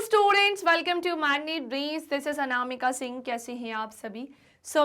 Students, welcome to magnet brains. This is Anamika Singh. कैसे हैं आप सभी?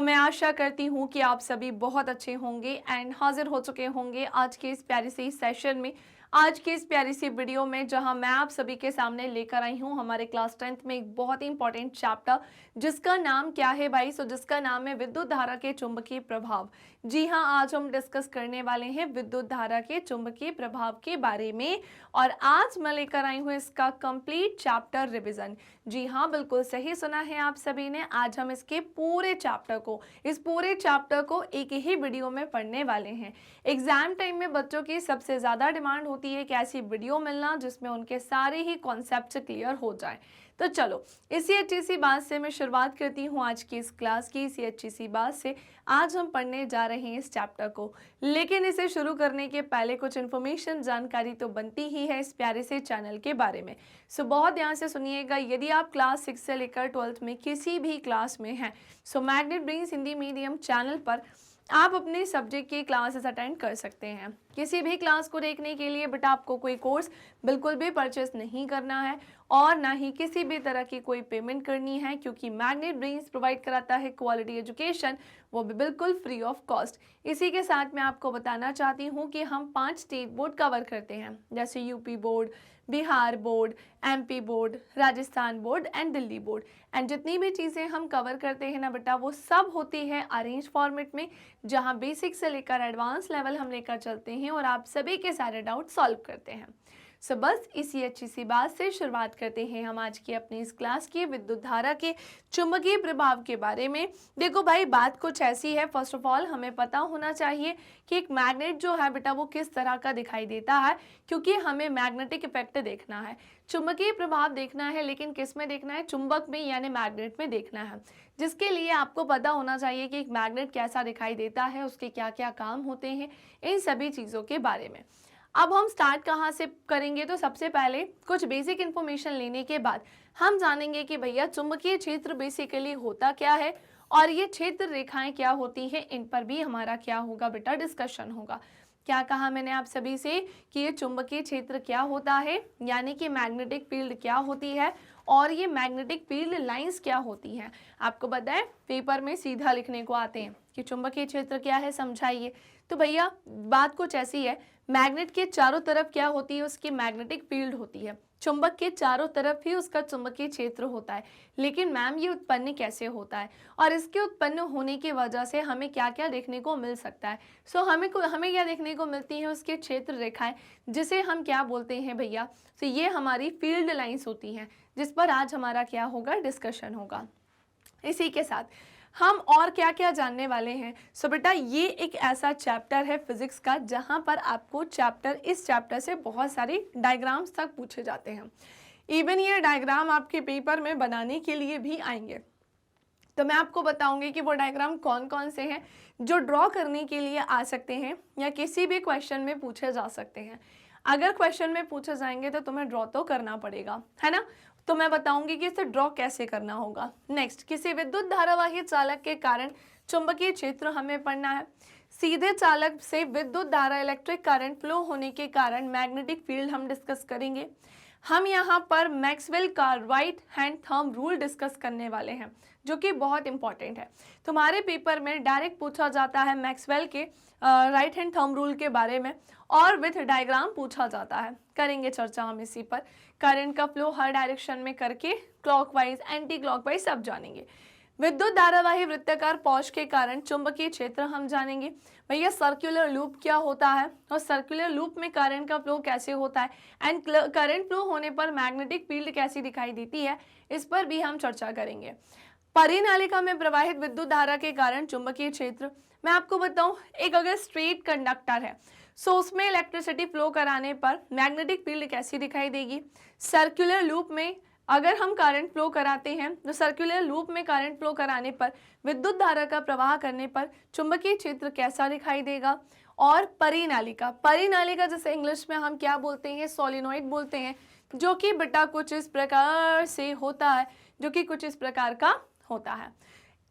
मैं आशा करती हूँ कि आप सभी बहुत अच्छे होंगे एंड हाजिर हो चुके होंगे आज के इस प्यारे से सेशन में, आज की इस प्यारी सी वीडियो में, जहां मैं आप सभी के सामने लेकर आई हूं हमारे क्लास 10th में एक बहुत ही इंपॉर्टेंट चैप्टर, जिसका नाम क्या है भाई? जिसका नाम है विद्युत धारा के चुंबकीय प्रभाव। जी हाँ, आज हम डिस्कस करने वाले हैं विद्युत धारा के चुंबकीय प्रभाव के बारे में और आज मैं लेकर आई हूँ इसका कंप्लीट चैप्टर रिवीजन। जी हाँ, बिल्कुल सही सुना है आप सभी ने। आज हम इसके पूरे चैप्टर को, इस पूरे चैप्टर को एक ही वीडियो में पढ़ने वाले हैं। एग्जाम टाइम में बच्चों की सबसे ज्यादा डिमांड होती है कि ऐसी वीडियो मिलना जिसमें उनके सारे ही कॉन्सेप्ट क्लियर हो जाए। तो चलो, इसी अच्छी सी बात से मैं शुरुआत करती हूँ आज की इस क्लास की। इसी अच्छी सी बात से आज हम पढ़ने जा रहे हैं इस चैप्टर को, लेकिन इसे शुरू करने के पहले कुछ इन्फॉर्मेशन, जानकारी तो बनती ही है इस प्यारे से चैनल के बारे में। बहुत ध्यान से सुनिएगा। यदि आप क्लास 6 से लेकर 12th में किसी भी क्लास में हैं, magnet brains Hindi medium channel पर आप अपने सब्जेक्ट की क्लासेस अटेंड कर सकते हैं। किसी भी क्लास को देखने के लिए बेटा आपको कोई कोर्स बिल्कुल भी परचेस नहीं करना है और ना ही किसी भी तरह की कोई पेमेंट करनी है, क्योंकि मैग्नेट ब्रेन्स प्रोवाइड कराता है क्वालिटी एजुकेशन, वो भी बिल्कुल फ्री ऑफ कॉस्ट। इसी के साथ मैं आपको बताना चाहती हूँ कि हम 5 स्टेट बोर्ड कवर करते हैं, जैसे UP board, Bihar board, MP board, Rajasthan board and Delhi board. And जितनी भी चीज़ें हम कवर करते हैं ना बेटा, वो सब होती है अरेंज फॉर्मेट में, जहां बेसिक से लेकर एडवांस लेवल हम लेकर चलते हैं और आप सभी के सारे डाउट सॉल्व करते हैं। बस इसी अच्छी सी बात से शुरुआत करते हैं हम आज की अपनी इस क्लास की विद्युत धारा के चुंबकीय प्रभाव के बारे में। देखो भाई, बात कुछ ऐसी है। फर्स्ट ऑफ ऑल हमें पता होना चाहिए कि एक मैग्नेट जो है बेटा वो किस तरह का दिखाई देता है, क्योंकि हमें मैग्नेटिक इफेक्ट देखना है, चुंबकीय प्रभाव देखना है, लेकिन किस में देखना है? चुंबक में, यानी मैग्नेट में देखना है। जिसके लिए आपको पता होना चाहिए कि एक मैग्नेट कैसा दिखाई देता है, उसके क्या क्या काम होते हैं, इन सभी चीज़ों के बारे में। अब हम स्टार्ट कहाँ से करेंगे? तो सबसे पहले कुछ बेसिक इन्फॉर्मेशन लेने के बाद हम जानेंगे कि भैया चुंबकीय क्षेत्र बेसिकली होता क्या है और ये क्षेत्र रेखाएं क्या होती हैं, इन पर भी हमारा क्या होगा बेटा? डिस्कशन होगा। क्या कहा मैंने आप सभी से कि ये चुंबकीय क्षेत्र क्या होता है, यानी कि मैग्नेटिक फील्ड क्या होती है और ये मैग्नेटिक फील्ड लाइंस क्या होती हैं। आपको पता है पेपर में सीधा लिखने को आते हैं कि चुंबकीय क्षेत्र क्या है, समझाइए। तो भैया बात कुछ ऐसी है, मैग्नेट के चारों तरफ क्या होती है? उसकी मैग्नेटिक फील्ड होती है। चुंबक के चारों तरफ ही उसका चुंबकीय क्षेत्र होता है। लेकिन मैम ये उत्पन्न कैसे होता है और इसके उत्पन्न होने की वजह से हमें क्या क्या देखने को मिल सकता है? हमें क्या देखने को मिलती है? उसके क्षेत्र रेखाएं, जिसे हम क्या बोलते हैं भैया? ये हमारी फील्ड लाइंस होती हैं, जिस पर आज हमारा क्या होगा? डिस्कशन होगा। इसी के साथ हम और क्या क्या जानने वाले हैं? बेटा ये एक ऐसा चैप्टर है फिजिक्स का जहां पर आपको इस चैप्टर से बहुत सारी डायग्राम्स तक पूछे जाते हैं। इवन ये डायग्राम आपके पेपर में बनाने के लिए भी आएंगे। तो मैं आपको बताऊंगी कि वो डायग्राम कौन कौन से हैं जो ड्रॉ करने के लिए आ सकते हैं या किसी भी क्वेश्चन में पूछे जा सकते हैं। अगर क्वेश्चन में पूछे जाएंगे तो तुम्हें ड्रॉ तो करना पड़ेगा, है ना? तो मैं बताऊंगी कि इसे ड्रॉ कैसे करना होगा। नेक्स्ट, किसी विद्युत धारावाही चालक के कारण चुंबकीय क्षेत्र हमें पढ़ना है। सीधे चालक से विद्युत धारा इलेक्ट्रिक करंट फ्लो होने के कारण मैग्नेटिक फील्ड हम डिस्कस करेंगे। हम यहाँ पर मैक्सवेल का right hand thumb rule discuss करने वाले हैं, जो कि बहुत इंपॉर्टेंट है। तुम्हारे पेपर में डायरेक्ट पूछा जाता है मैक्सवेल के राइट हैंड थंब रूल के बारे में और विथ डायग्राम पूछा जाता है। करेंगे चर्चा हम इसी पर। करंट का फ्लो हर डायरेक्शन में करके क्लॉकवाइज, एंटी क्लॉकवाइज सब जानेंगे। विद्युत धारावाही वृत्ताकार पौष के कारण चुंबकीय क्षेत्र हम जानेंगे। भैया सर्कुलर लूप क्या होता है और सर्कुलर लूप में करंट का फ्लो कैसे होता है एंड करंट फ्लो होने पर मैग्नेटिक फील्ड कैसी दिखाई देती है, इस पर भी हम चर्चा करेंगे। परिनालिका में प्रवाहित विद्युत धारा के कारण चुंबकीय क्षेत्र, मैं आपको बताऊं, एक अगर स्ट्रेट कंडक्टर है उसमें इलेक्ट्रिसिटी फ्लो कराने पर मैग्नेटिक फील्ड कैसी दिखाई देगी। सर्कुलर लूप में अगर हम करंट फ्लो कराते हैं तो सर्कुलर लूप में करंट फ्लो कराने पर, विद्युत धारा का प्रवाह करने पर चुंबकीय क्षेत्र कैसा दिखाई देगा। और परिनालिका जैसे इंग्लिश में हम क्या बोलते हैं? सोलिनॉइड बोलते हैं, जो कि बेटा कुछ इस प्रकार से होता है, जो कि कुछ इस प्रकार का होता है।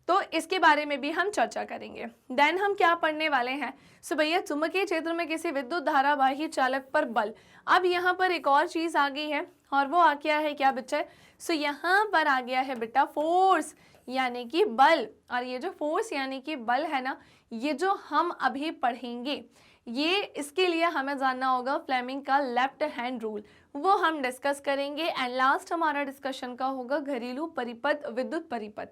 तो इसके बारे में भी हम चर्चा करेंगे। देन हम क्या पढ़ने वाले हैं, सो भैया चुंबकीय क्षेत्र में किसी विद्युत धारावाही चालक पर बल। अब यहाँ पर एक और चीज आ गई है और वो आ गया है क्या बच्चे, सो यहाँ पर आ गया है बेटा फोर्स यानी कि बल। और ये जो फोर्स यानी कि बल है ना, ये जो हम अभी पढ़ेंगे, ये इसके लिए हमें जानना होगा फ्लेमिंग का लेफ्ट हैंड रूल, वो हम डिस्कस करेंगे। एंड लास्ट हमारा डिस्कशन का होगा घरेलू परिपथ विद्युत परिपथ,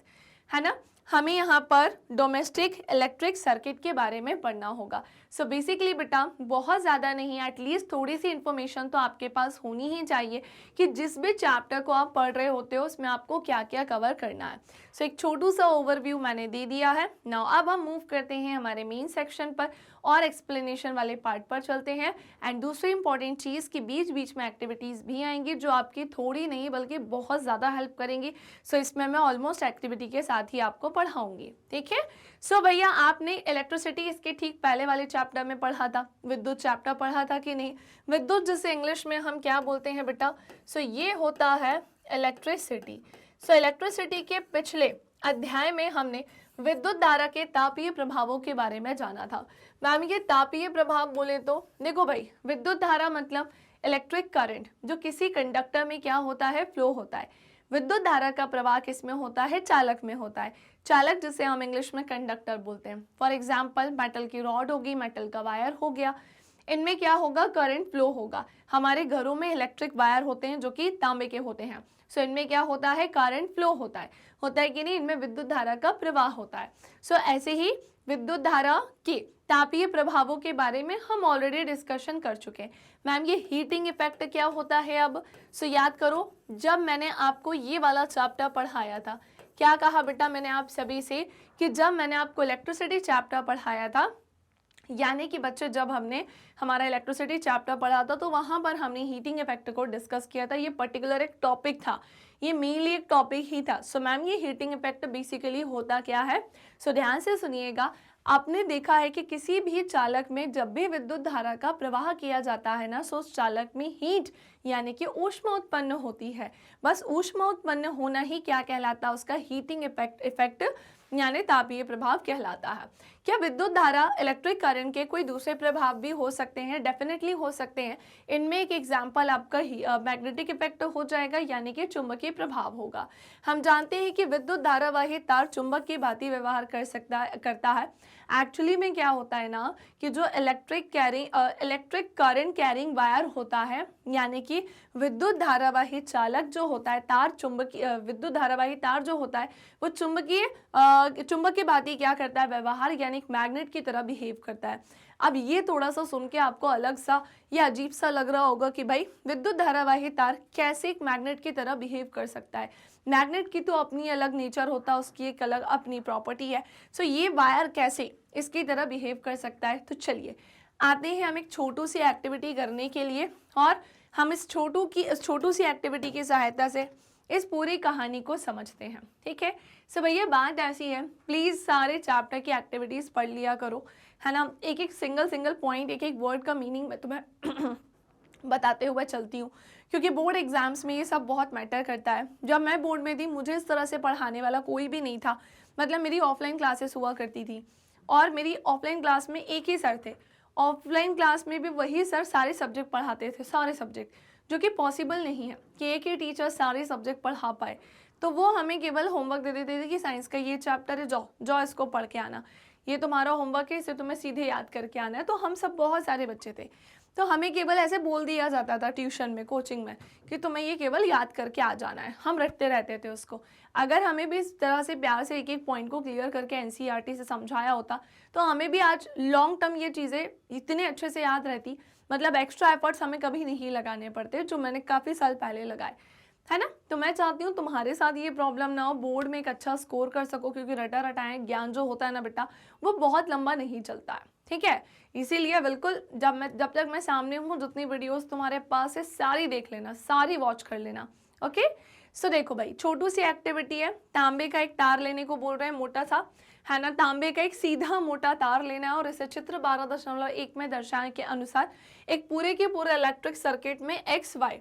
है ना। हमें यहाँ पर डोमेस्टिक इलेक्ट्रिक सर्किट के बारे में पढ़ना होगा। सो बेसिकली बेटा बहुत ज़्यादा नहीं, एटलीस्ट थोड़ी सी इन्फॉर्मेशन तो आपके पास होनी ही चाहिए कि जिस भी चैप्टर को आप पढ़ रहे होते हो उसमें आपको क्या क्या कवर करना है। सो एक छोटू सा ओवरव्यू मैंने दे दिया है। नाउ अब हम मूव करते हैं हमारे मेन सेक्शन पर और एक्सप्लेनेशन वाले पार्ट पर चलते हैं। एंड दूसरी इंपॉर्टेंट चीज़ कि बीच बीच में एक्टिविटीज़ भी आएंगी जो आपकी थोड़ी नहीं बल्कि बहुत ज़्यादा हेल्प करेंगी। सो इसमें मैं ऑलमोस्ट एक्टिविटी के साथ ही आपको पढ़ाऊंगी, ठीक है। सो भैया आपने इलेक्ट्रिसिटी इसके ठीक पहले वाले चैप्टर में पढ़ा था, विद्युत चैप्टर पढ़ा था कि नहीं। विद्युत जिसे इंग्लिश में हम क्या बोलते हैं बेटा, सो ये होता है इलेक्ट्रिसिटी। सो इलेक्ट्रिसिटी के पिछले अध्याय में हमने विद्युत धारा के तापीय प्रभावों के बारे में जाना था। मैम ये तापीय प्रभाव बोले तो देखो भाई, विद्युत धारा मतलब इलेक्ट्रिक करंट जो किसी कंडक्टर में क्या होता है, फ्लो होता है। विद्युत धारा का प्रवाह किसमें होता है, चालक में होता है। चालक जिसे हम इंग्लिश में कंडक्टर बोलते हैं। फॉर एग्जाम्पल मेटल की रॉड होगी, मेटल का वायर हो गया, इनमें क्या होगा, करंट फ्लो होगा। हमारे घरों में इलेक्ट्रिक वायर होते हैं जो कि तांबे के होते हैं। सो इनमें क्या होता है, करंट फ्लो होता है कि नहीं, इनमें विद्युत धारा का प्रवाह होता है। सो ऐसे ही विद्युत धारा के तापीय प्रभावों के बारे में हम ऑलरेडी डिस्कशन कर चुके हैं। मैम ये हीटिंग इफेक्ट क्या होता है अब, सो याद करो जब मैंने आपको ये वाला चैप्टर पढ़ाया था, क्या कहा बेटा मैंने आप सभी से कि जब मैंने आपको इलेक्ट्रिसिटी चैप्टर पढ़ाया था, यानी कि बच्चे जब हमने हमारा इलेक्ट्रिसिटी चैप्टर पढ़ा था तो वहाँ पर हमने हीटिंग इफेक्ट को डिस्कस किया था। ये पर्टिकुलर एक टॉपिक था, ये मेनली एक टॉपिक ही था। सो मैम ये हीटिंग इफेक्ट बेसिकली होता क्या है, सो ध्यान से सुनिएगा। आपने देखा है कि किसी भी चालक में जब भी विद्युत धारा का प्रवाह किया जाता है ना, सो उस चालक में हीट यानी कि ऊष्मा उत्पन्न होती है। बस ऊष्मा उत्पन्न होना ही क्या कहलाता है, उसका हीटिंग इफेक्ट यानी तापीय प्रभाव कहलाता है। क्या विद्युत धारा इलेक्ट्रिक करंट के कोई दूसरे प्रभाव भी हो सकते हैं, डेफिनेटली हो सकते हैं। इनमें एक एग्जांपल आपका मैग्नेटिक इफेक्ट हो जाएगा यानी कि चुंबकीय प्रभाव होगा। हम जानते हैं कि विद्युत धारावाही तार चुंबक की भांति व्यवहार करता है। एक्चुअली में क्या होता है ना कि जो इलेक्ट्रिक करंट कैरिंग वायर होता है, यानी कि विद्युत धारावाही चालक जो होता है, तार चुंबकीय विद्युत धारावाही तार जो होता है वो चुंबक की भांति क्या करता है, व्यवहार यानी मैग्नेट की तरह बिहेव करता है। अब ये थोड़ा सा सुन के आपको अलग सा या अजीब सा लग रहा होगा कि भाई विद्युत धारावाही तार कैसे एक मैग्नेट की तरह बिहेव कर सकता है। मैग्नेट की तो अपनी अलग नेचर होता है, उसकी एक अलग अपनी प्रॉपर्टी है। सो ये वायर कैसे इसकी तरह बिहेव कर सकता है। तो चलिए आते हैं हम एक छोटू सी एक्टिविटी करने के लिए, और हम इस छोटू सी एक्टिविटी की सहायता से इस पूरी कहानी को समझते हैं, ठीक है। सो भैया बात ऐसी है, प्लीज़ सारे चैप्टर की एक्टिविटीज़ पढ़ लिया करो, है ना। एक एक सिंगल पॉइंट, एक एक वर्ड का मीनिंग मैं तुम्हें बताते हुए चलती हूँ, क्योंकि बोर्ड एग्जाम्स में ये सब बहुत मैटर करता है। जब मैं बोर्ड में थी मुझे इस तरह से पढ़ाने वाला कोई भी नहीं था। मतलब मेरी ऑफलाइन क्लासेस हुआ करती थी और मेरी ऑफलाइन क्लास में एक ही सर थे। ऑफलाइन क्लास में भी वही सर सारे सब्जेक्ट पढ़ाते थे, सारे सब्जेक्ट, जो कि पॉसिबल नहीं है कि एक ही टीचर सारे सब्जेक्ट पढ़ा पाए। तो वो हमें केवल होमवर्क दे देते थे कि साइंस का ये चैप्टर है, जाओ इसको पढ़ के आना, ये तुम्हारा होमवर्क है, इसे तुम्हें सीधे याद करके आना है। तो हम सब बहुत सारे बच्चे थे, तो हमें केवल ऐसे बोल दिया जाता था ट्यूशन में, कोचिंग में, कि तुम्हें ये केवल याद करके आ जाना है। हम रटते रहते थे उसको। अगर हमें भी इस तरह से प्यार से एक एक पॉइंट को क्लियर करके एनसीईआरटी से समझाया होता तो हमें भी आज लॉन्ग टर्म ये चीज़ें इतने अच्छे से याद रहती। मतलब एक्स्ट्रा एफर्ट्स हमें कभी नहीं लगाने पड़ते, जो मैंने काफ़ी साल पहले लगाए, है ना। तो मैं चाहती हूँ तुम्हारे साथ ये प्रॉब्लम ना हो, बोर्ड में एक अच्छा स्कोर कर सको, क्योंकि रटा रटाए ज्ञान जो होता है ना बेटा, वो बहुत लंबा नहीं चलता है, ठीक है। इसीलिए बिल्कुल जब तक मैं सामने हूँ, जितनी वीडियोस तुम्हारे पास है सारी देख लेना, सारी वॉच कर लेना, ओके। सो देखो भाई, छोटू सी एक्टिविटी है। तांबे का एक तार लेने को बोल रहे हैं, मोटा सा, है ना। तांबे का एक सीधा मोटा तार लेना है और इसे चित्र 12.1 में दर्शाने के अनुसार एक पूरे के पूरे इलेक्ट्रिक सर्किट में XY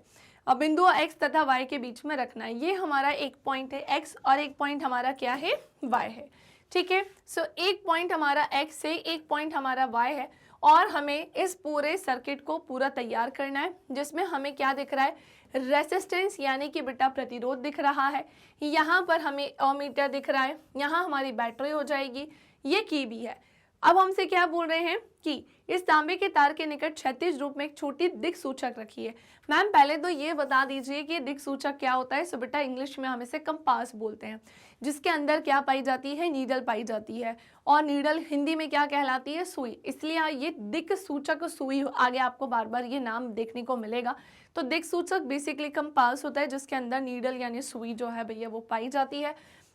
बिंदु x तथा y के बीच में रखना है। ये हमारा एक पॉइंट है x और एक पॉइंट हमारा क्या है, y है। ठीक है, सो एक पॉइंट हमारा x है, एक पॉइंट हमारा y है और हमें इस पूरे सर्किट को पूरा तैयार करना है, जिसमें हमें क्या दिख रहा है, रेसिस्टेंस यानी कि बेटा प्रतिरोध दिख रहा है। यहाँ पर हमें एमीटर दिख रहा है, यहाँ हमारी बैटरी हो जाएगी, ये की भी है। अब हमसे क्या बोल रहे हैं कि इस तांबे के तार के निकट क्षैतिज रूप में एक छोटी दिक् सूचक रखी है। मैम पहले तो ये बता दीजिए कि दिक् सूचक क्या होता है। सो बेटा इंग्लिश में हम इसे कंपास बोलते हैं, जिसके अंदर क्या पाई जाती है, नीडल पाई जाती है, और नीडल हिंदी में क्या कहलाती है, सुई। इसलिए ये दिक् सूचक सुई, आगे आपको बार बार ये नाम देखने को मिलेगा। तो दिक् सूचक बेसिकली कंपास होता है, जिसके अंदर नीडल यानी सुई जो है भैया वो पाई जाती है।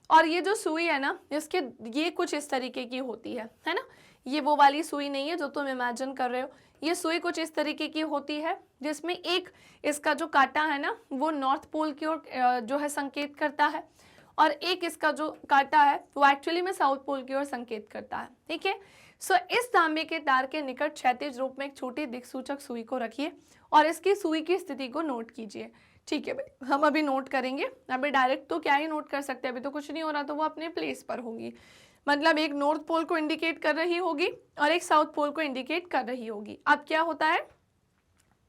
और ये जो सुई है ना, इसके ये कुछ इस तरीके की होती है ना। ये वो वाली सुई नहीं है जो तुम इमेजिन कर रहे हो। ये सुई कुछ इस तरीके की होती है, जिसमें एक इसका जो कांटा है ना वो नॉर्थ पोल की ओर जो है संकेत करता है, और एक इसका जो कांटा है वो एक्चुअली में साउथ पोल की ओर संकेत करता है। ठीक है, सो इस तांबे के तार के निकट क्षैतिज रूप में एक छोटी दिक्सूचक सुई को रखिए और इसकी सुई की स्थिति को नोट कीजिए। ठीक है भाई, हम अभी नोट करेंगे। अभी डायरेक्ट तो क्या ही नोट कर सकते हैं, अभी तो कुछ नहीं हो रहा, तो वो अपने प्लेस पर होगी। मतलब एक नॉर्थ पोल को इंडिकेट कर रही होगी और एक साउथ पोल को इंडिकेट कर रही होगी। अब क्या होता है,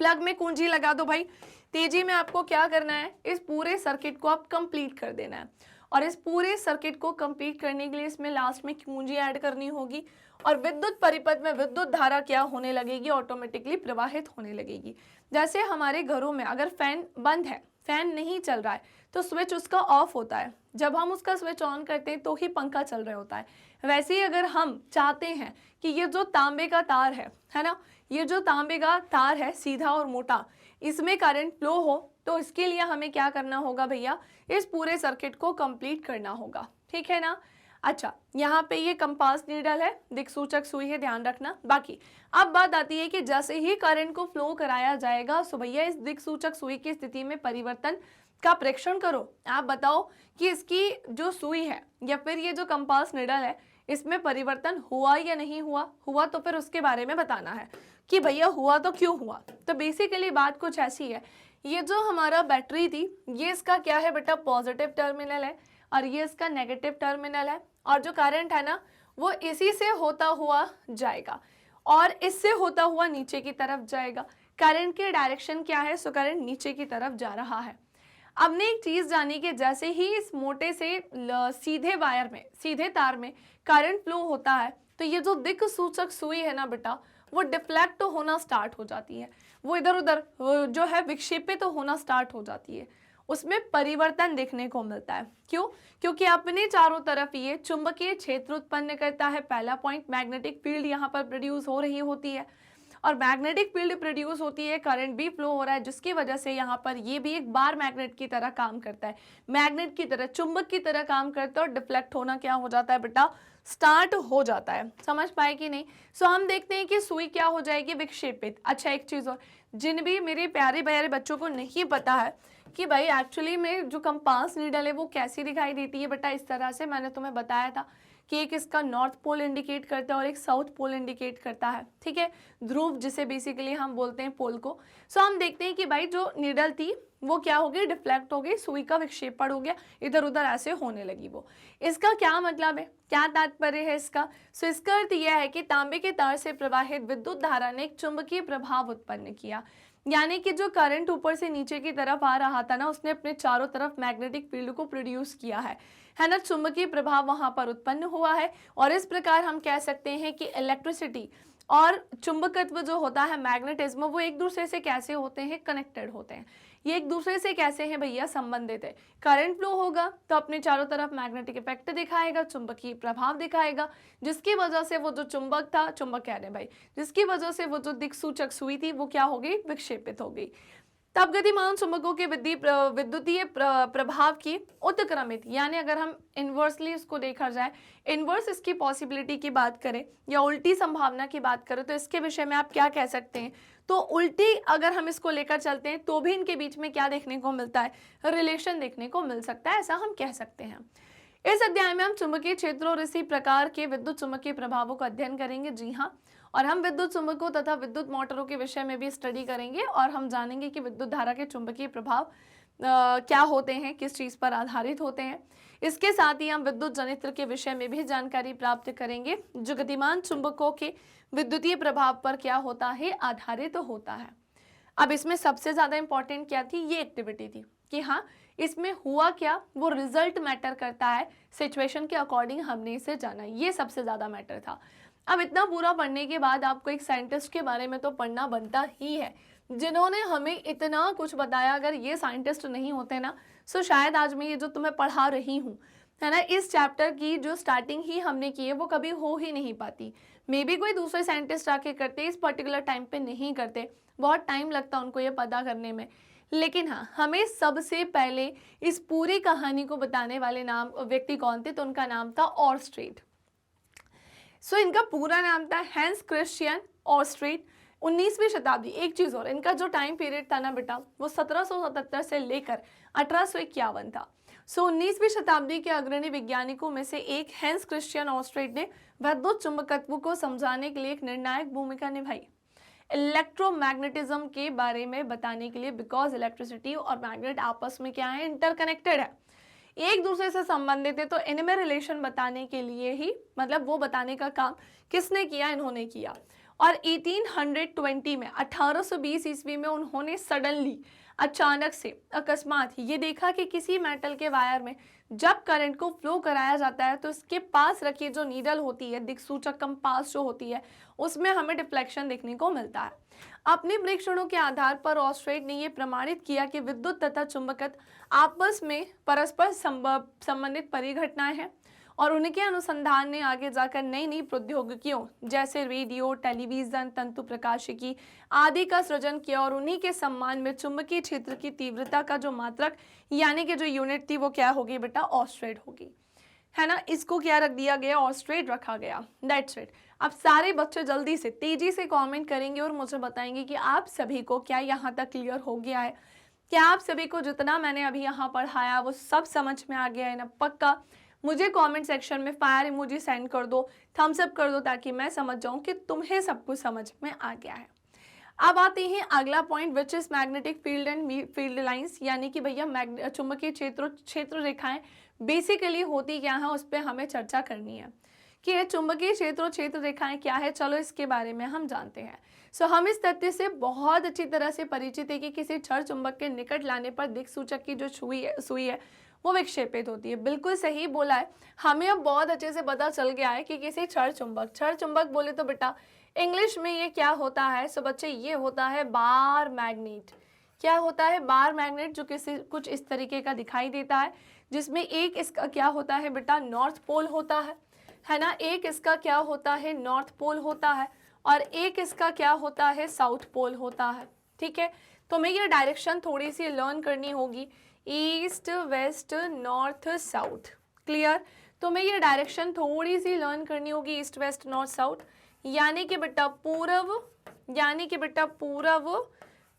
प्लग में कुंजी लगा दो भाई। तेजी में आपको क्या करना है, इस पूरे सर्किट को आप कंप्लीट कर देना है, और इस पूरे सर्किट को कंप्लीट करने के लिए इसमें लास्ट में कुंजी ऐड करनी होगी, और विद्युत परिपथ में विद्युत धारा क्या होने लगेगी, ऑटोमेटिकली प्रवाहित होने लगेगी। जैसे हमारे घरों में अगर फैन बंद है, फैन नहीं चल रहा है, तो स्विच उसका ऑफ होता है, जब हम उसका स्विच ऑन करते हैं तो ही पंखा चल रहा होता है। वैसे ही अगर हम चाहते हैं कि ये जो तांबे का तार है ना, ये जो तांबे का तार है सीधा और मोटा, इसमें करंट फ्लो हो, तो इसके लिए हमें क्या करना होगा भैया, इस पूरे सर्किट को कंप्लीट करना होगा। ठीक है ना। अच्छा, यहाँ पे ये कंपास नीडल है, दिक्सूचक सुई है, ध्यान रखना। बाकी अब बात आती है कि जैसे ही करंट को फ्लो कराया जाएगा, सो भैया इस दिक्सूचक सुई की स्थिति में परिवर्तन का प्रेक्षण करो। आप बताओ कि इसकी जो सुई है या फिर ये जो कंपास नीडल है, इसमें परिवर्तन हुआ या नहीं हुआ। हुआ तो फिर उसके बारे में बताना है कि भैया हुआ तो क्यों हुआ। तो बेसिकली बात कुछ ऐसी है, ये जो हमारा बैटरी थी, ये इसका क्या है बेटा, पॉजिटिव टर्मिनल है, और ये इसका नेगेटिव टर्मिनल है, और जो करंट है ना वो इसी से होता हुआ जाएगा और इससे होता हुआ नीचे की तरफ जाएगा। करंट की डायरेक्शन क्या है, सो करंट नीचे की तरफ जा रहा है। हमने एक चीज जानी कि जैसे ही इस मोटे से सीधे वायर में, सीधे तार में करंट फ्लो होता है, तो ये जो दिक् सूचक सुई है ना बेटा, वो डिफ्लेक्ट होना स्टार्ट हो जाती है, वो इधर उधर जो है विक्षेपित होना स्टार्ट हो जाती है, उसमें परिवर्तन देखने को मिलता है। क्यों? क्योंकि अपने चारों तरफ ये चुंबकीय क्षेत्र उत्पन्न करता है। पहला पॉइंट, मैग्नेटिक फील्ड यहाँ पर प्रोड्यूस हो रही होती है, और मैग्नेटिक फील्ड प्रोड्यूस होती है, करंट भी फ्लो हो रहा है, जिसकी वजह से यहाँ पर ये भी एक बार मैग्नेट की तरह काम करता है, मैग्नेट की तरह, चुंबक की तरह काम करता है, और डिफ्लेक्ट होना क्या हो जाता है बेटा, स्टार्ट हो जाता है। समझ पाए कि नहीं। सो हम देखते हैं कि सुई क्या हो जाएगी, विक्षेपित। अच्छा, एक चीज और, जिन भी मेरे प्यारे प्यारे बच्चों को नहीं पता है कि भाई एक्चुअली में जो कंपास नीडल है वो कैसी दिखाई देती है, बेटा इस तरह से मैंने तुम्हें बताया था कि एक इसका नॉर्थ पोल इंडिकेट करता है और एक साउथ पोल इंडिकेट करता है। ठीक है, ध्रुव जिसे बेसिकली हम बोलते हैं पोल को। सो हम देखते हैं कि भाई जो नीडल थी वो क्या हो गई, डिफ्लेक्ट हो गई, सुई का विक्षेपण हो गया, इधर उधर ऐसे होने लगी वो। इसका क्या मतलब है, क्या तात्पर्य है इसका। सो इसका अर्थ यह है कि तांबे के तार से प्रवाहित विद्युत धारा ने एक चुंबकीय प्रभाव उत्पन्न किया, यानी कि जो करंट ऊपर से नीचे की तरफ आ रहा था ना, उसने अपने चारों तरफ मैग्नेटिक फील्ड को प्रोड्यूस किया है ना, चुंबकीय प्रभाव वहां पर उत्पन्न हुआ है। और इस प्रकार हम कह सकते हैं कि इलेक्ट्रिसिटी और चुंबकत्व जो होता है, मैग्नेटिज्म, वो एक दूसरे से कैसे होते हैं, कनेक्टेड होते हैं। ये एक दूसरे से कैसे हैं भैया, संबंधित है। करंट फ्लो होगा तो अपने चारों तरफ मैग्नेटिक इफेक्ट दिखाएगा, चुंबकीय प्रभाव दिखाएगा, जिसकी वजह से वो जो चुंबक था, चुंबक कह रहे भाई, जिसकी वजह से वो जो दिक्सूचक सुई थी वो क्या हो गई, विक्षेपित हो गई। तब गतिमान चुंबकों के विद्युतीय प्रभाव की उत्क्रमित, यानी अगर हम इन्वर्सली इसको देखा जाए, इन्वर्स इसकी पॉसिबिलिटी की बात करें या उल्टी संभावना की बात करें, तो इसके विषय में आप क्या कह सकते हैं, तो उल्टी अगर हम इसको लेकर चलते हैं तो भी इनके बीच में क्या देखने को मिलता है, रिलेशन देखने को मिल सकता है, ऐसा हम कह सकते हैं। इस अध्याय में हम चुंबकीय क्षेत्रों और इसी प्रकार के विद्युत चुंबकीय प्रभावों का अध्ययन करेंगे। जी हाँ, और हम विद्युत चुंबकों तथा विद्युत मोटरों के विषय में भी स्टडी करेंगे और हम जानेंगे कि विद्युत धारा के चुंबकीय प्रभाव क्या होते हैं, किस चीज़ पर आधारित होते हैं। इसके साथ ही हम विद्युत जनित्र के विषय में भी जानकारी प्राप्त करेंगे जो गतिमान चुंबकों के विद्युतीय प्रभाव पर क्या होता है, आधारित होता है। अब इसमें सबसे ज़्यादा इंपॉर्टेंट क्या थी, ये एक्टिविटी थी कि हाँ इसमें हुआ क्या, वो रिजल्ट मैटर करता है, सिचुएशन के अकॉर्डिंग हमने इसे जाना, ये सबसे ज़्यादा मैटर था। अब इतना पूरा पढ़ने के बाद आपको एक साइंटिस्ट के बारे में तो पढ़ना बनता ही है, जिन्होंने हमें इतना कुछ बताया। अगर ये साइंटिस्ट नहीं होते ना तो शायद आज मैं ये जो तुम्हें पढ़ा रही हूँ है ना, इस चैप्टर की जो स्टार्टिंग ही हमने की है वो कभी हो ही नहीं पाती। मे बी कोई दूसरे साइंटिस्ट आके करते, इस पर्टिकुलर टाइम पे नहीं करते, बहुत टाइम लगता उनको ये पता करने में। लेकिन हाँ, हमें सबसे पहले इस पूरी कहानी को बताने वाले व्यक्ति कौन थे, तो उनका नाम था ऑरस्ट्रेट। सो इनका पूरा नाम था हैंस क्रिश्चियन ऑरस्ट्रेट। 19वीं शताब्दी, एक चीज़ और, इनका जो टाइम पीरियड था ना बेटा वो 1777 से लेकर 1851 था। सो 19वीं शताब्दी के अग्रणी वैज्ञानिकों में से एक हैंस क्रिश्चियन ऑरस्ट्रेट ने विद्युत चुंबकत्व को समझाने के लिए एक निर्णायक भूमिका निभाई इलेक्ट्रोमैग्नेटिज्म के बारे में बताने के लिए, बिकॉज इलेक्ट्रिसिटी और मैग्नेट आपस में क्या है, इंटरकनेक्टेड है, एक दूसरे से संबंधित है। तो इनमें रिलेशन बताने के लिए ही, मतलब वो बताने का काम किसने किया, इन्होंने किया। और 1820 में 1820 ईस्वी में उन्होंने सडनली, अचानक से, अकस्मात ये देखा कि किसी मेटल के वायर में जब करंट को फ्लो कराया जाता है तो इसके पास रखी जो नीडल होती है, दिक्सूचक कंपास जो होती है, उसमें हमें डिफ्लेक्शन देखने को मिलता है। अपने परीक्षणों के आधार पर ऑरस्ट्रेट ने यह प्रमाणित किया कि विद्युत तथा चुंबकत्व आपस में परस्पर संबंधित परिघटनाएं हैं और उनके अनुसंधान ने आगे जाकर नई नई प्रौद्योगिकियों जैसे रेडियो, टेलीविजन, तंतु प्रकाशिकी आदि का सृजन किया और उन्हीं के सम्मान में चुंबकीय क्षेत्र की तीव्रता का जो मात्रक यानी कि जो यूनिट थी वो क्या होगी बेटा, ऑरस्ट्रेट होगी, है ना। इसको क्या रख दिया गया, ऑरस्ट्रेट रखा गया, दैट्स इट। अब सारे बच्चे जल्दी से तेजी से कमेंट करेंगे और मुझे बताएंगे कि आप सभी को क्या यहाँ तक क्लियर हो गया है, क्या आप सभी को जितना मैंने अभी यहाँ पढ़ाया वो सब समझ में आ गया है ना। पक्का मुझे कमेंट सेक्शन में फायर इमोजी सेंड कर दो, थम्स अप कर दो, ताकि मैं समझ जाऊं कि तुम्हें सब कुछ समझ में आ गया है। अब आते हैं अगला point, which is magnetic field and field lines, यानी कि भैया चुंबकीय क्षेत्र रेखाएं बेसिकली होती क्या है, उस पर हमें चर्चा करनी है कि ये चुंबकीय क्षेत्र रेखाएं क्या है। चलो इसके बारे में हम जानते हैं। सो हम इस तथ्य से बहुत अच्छी तरह से परिचित है कि किसी क्षण चुंबक के निकट लाने पर दिक्सूचक की जो सुई है वो विक्षेपित होती है। बिल्कुल सही बोला है, हमें अब बहुत अच्छे से पता चल गया है कि किसी क्षण चुंबक बोले तो बेटा इंग्लिश में ये क्या होता है। सो बच्चे ये होता है बार मैग्नेट। क्या होता है, बार मैग्नेट, जो किसी कुछ इस तरीके का दिखाई देता है, जिसमें एक इसका क्या होता है बेटा, नॉर्थ पोल होता है ना, एक इसका क्या होता है, नॉर्थ पोल होता है, और एक इसका क्या होता है, साउथ पोल होता है। ठीक है, तो हमें ये डायरेक्शन थोड़ी सी लर्न करनी होगी, east west north south, clear. तो मैं ये डायरेक्शन थोड़ी सी लर्न करनी होगी, ईस्ट वेस्ट नॉर्थ साउथ, यानी कि बेटा पूर्व, यानी कि बेटा पूर्व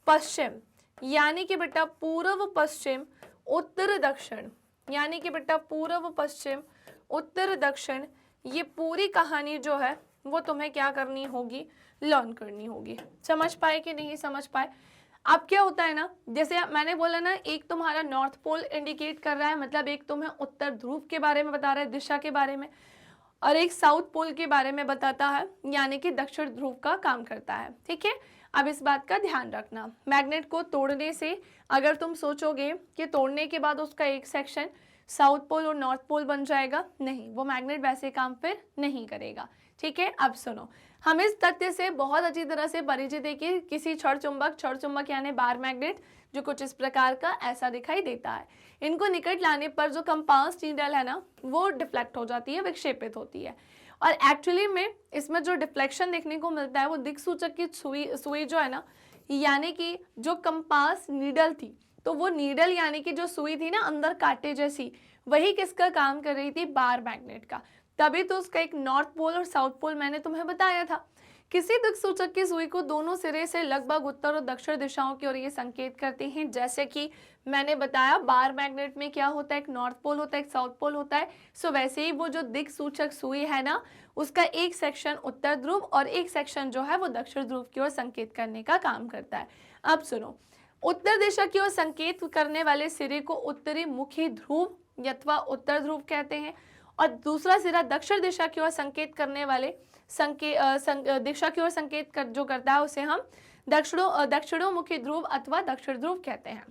पश्चिम, यानी कि बेटा पूर्व पश्चिम उत्तर दक्षिण, यानी कि बेटा पूर्व पश्चिम उत्तर दक्षिण। ये पूरी कहानी जो है वो तुम्हें क्या करनी होगी, लर्न करनी होगी। समझ पाए कि नहीं समझ पाए। अब क्या होता है ना, जैसे मैंने बोला ना, एक तुम्हारा नॉर्थ पोल इंडिकेट कर रहा है, मतलब एक तुम्हें उत्तर ध्रुव के बारे में बता रहा है, दिशा के बारे में, और एक साउथ पोल के बारे में बताता है, यानी कि दक्षिण ध्रुव का काम करता है। ठीक है, अब इस बात का ध्यान रखना, मैग्नेट को तोड़ने से अगर तुम सोचोगे कि तोड़ने के बाद उसका एक सेक्शन साउथ पोल और नॉर्थ पोल बन जाएगा, नहीं, वो मैग्नेट वैसे काम फिर नहीं करेगा। ठीक है, अब सुनो, हम इस तथ्य से बहुत अच्छी तरह से परिचित है कि किसी क्षण चुंबक यानी बार मैग्नेट जो कुछ इस प्रकार का ऐसा दिखाई देता है, इनको निकट लाने पर जो कंपास नीडल है ना वो डिफ्लेक्ट हो जाती है, विक्षेपित होती है। और एक्चुअली में इसमें जो डिफ्लेक्शन देखने को मिलता है वो दिक्सूचक की सुई जो है ना, यानी कि जो कंपास नीडल थी, तो वो नीडल यानी कि जो सुई थी ना अंदर कांटे जैसी, वही किसका काम कर रही थी, बार मैग्नेट का। तभी तो उसका एक नॉर्थ पोल और साउथ पोल मैंने तुम्हें बताया था किसी दिक् सूचक की सुई को दोनों सिरे से लगभग उत्तर और दक्षिण दिशाओं की ओर ये संकेत करते हैं। जैसे कि मैंने बताया बार मैग्नेट में क्या होता है, एक नॉर्थ पोल होता है, एक साउथ पोल होता है। सो वैसे ही वो जो दिक् सूचक सुई है ना, उसका एक सेक्शन उत्तर ध्रुव और एक सेक्शन जो है वो दक्षिण ध्रुव की ओर संकेत करने का काम करता है। अब सुनो, उत्तर दिशा की ओर संकेत करने वाले सिरे को उत्तरी मुखी ध्रुव अथवा उत्तर ध्रुव कहते हैं, और दूसरा सिरा दक्षिण दिशा की ओर संकेत करने वाले दिशा की ओर संकेत जो करता है उसे हम दक्षिणोमुखी ध्रुव अथवा दक्षिण ध्रुव कहते हैं।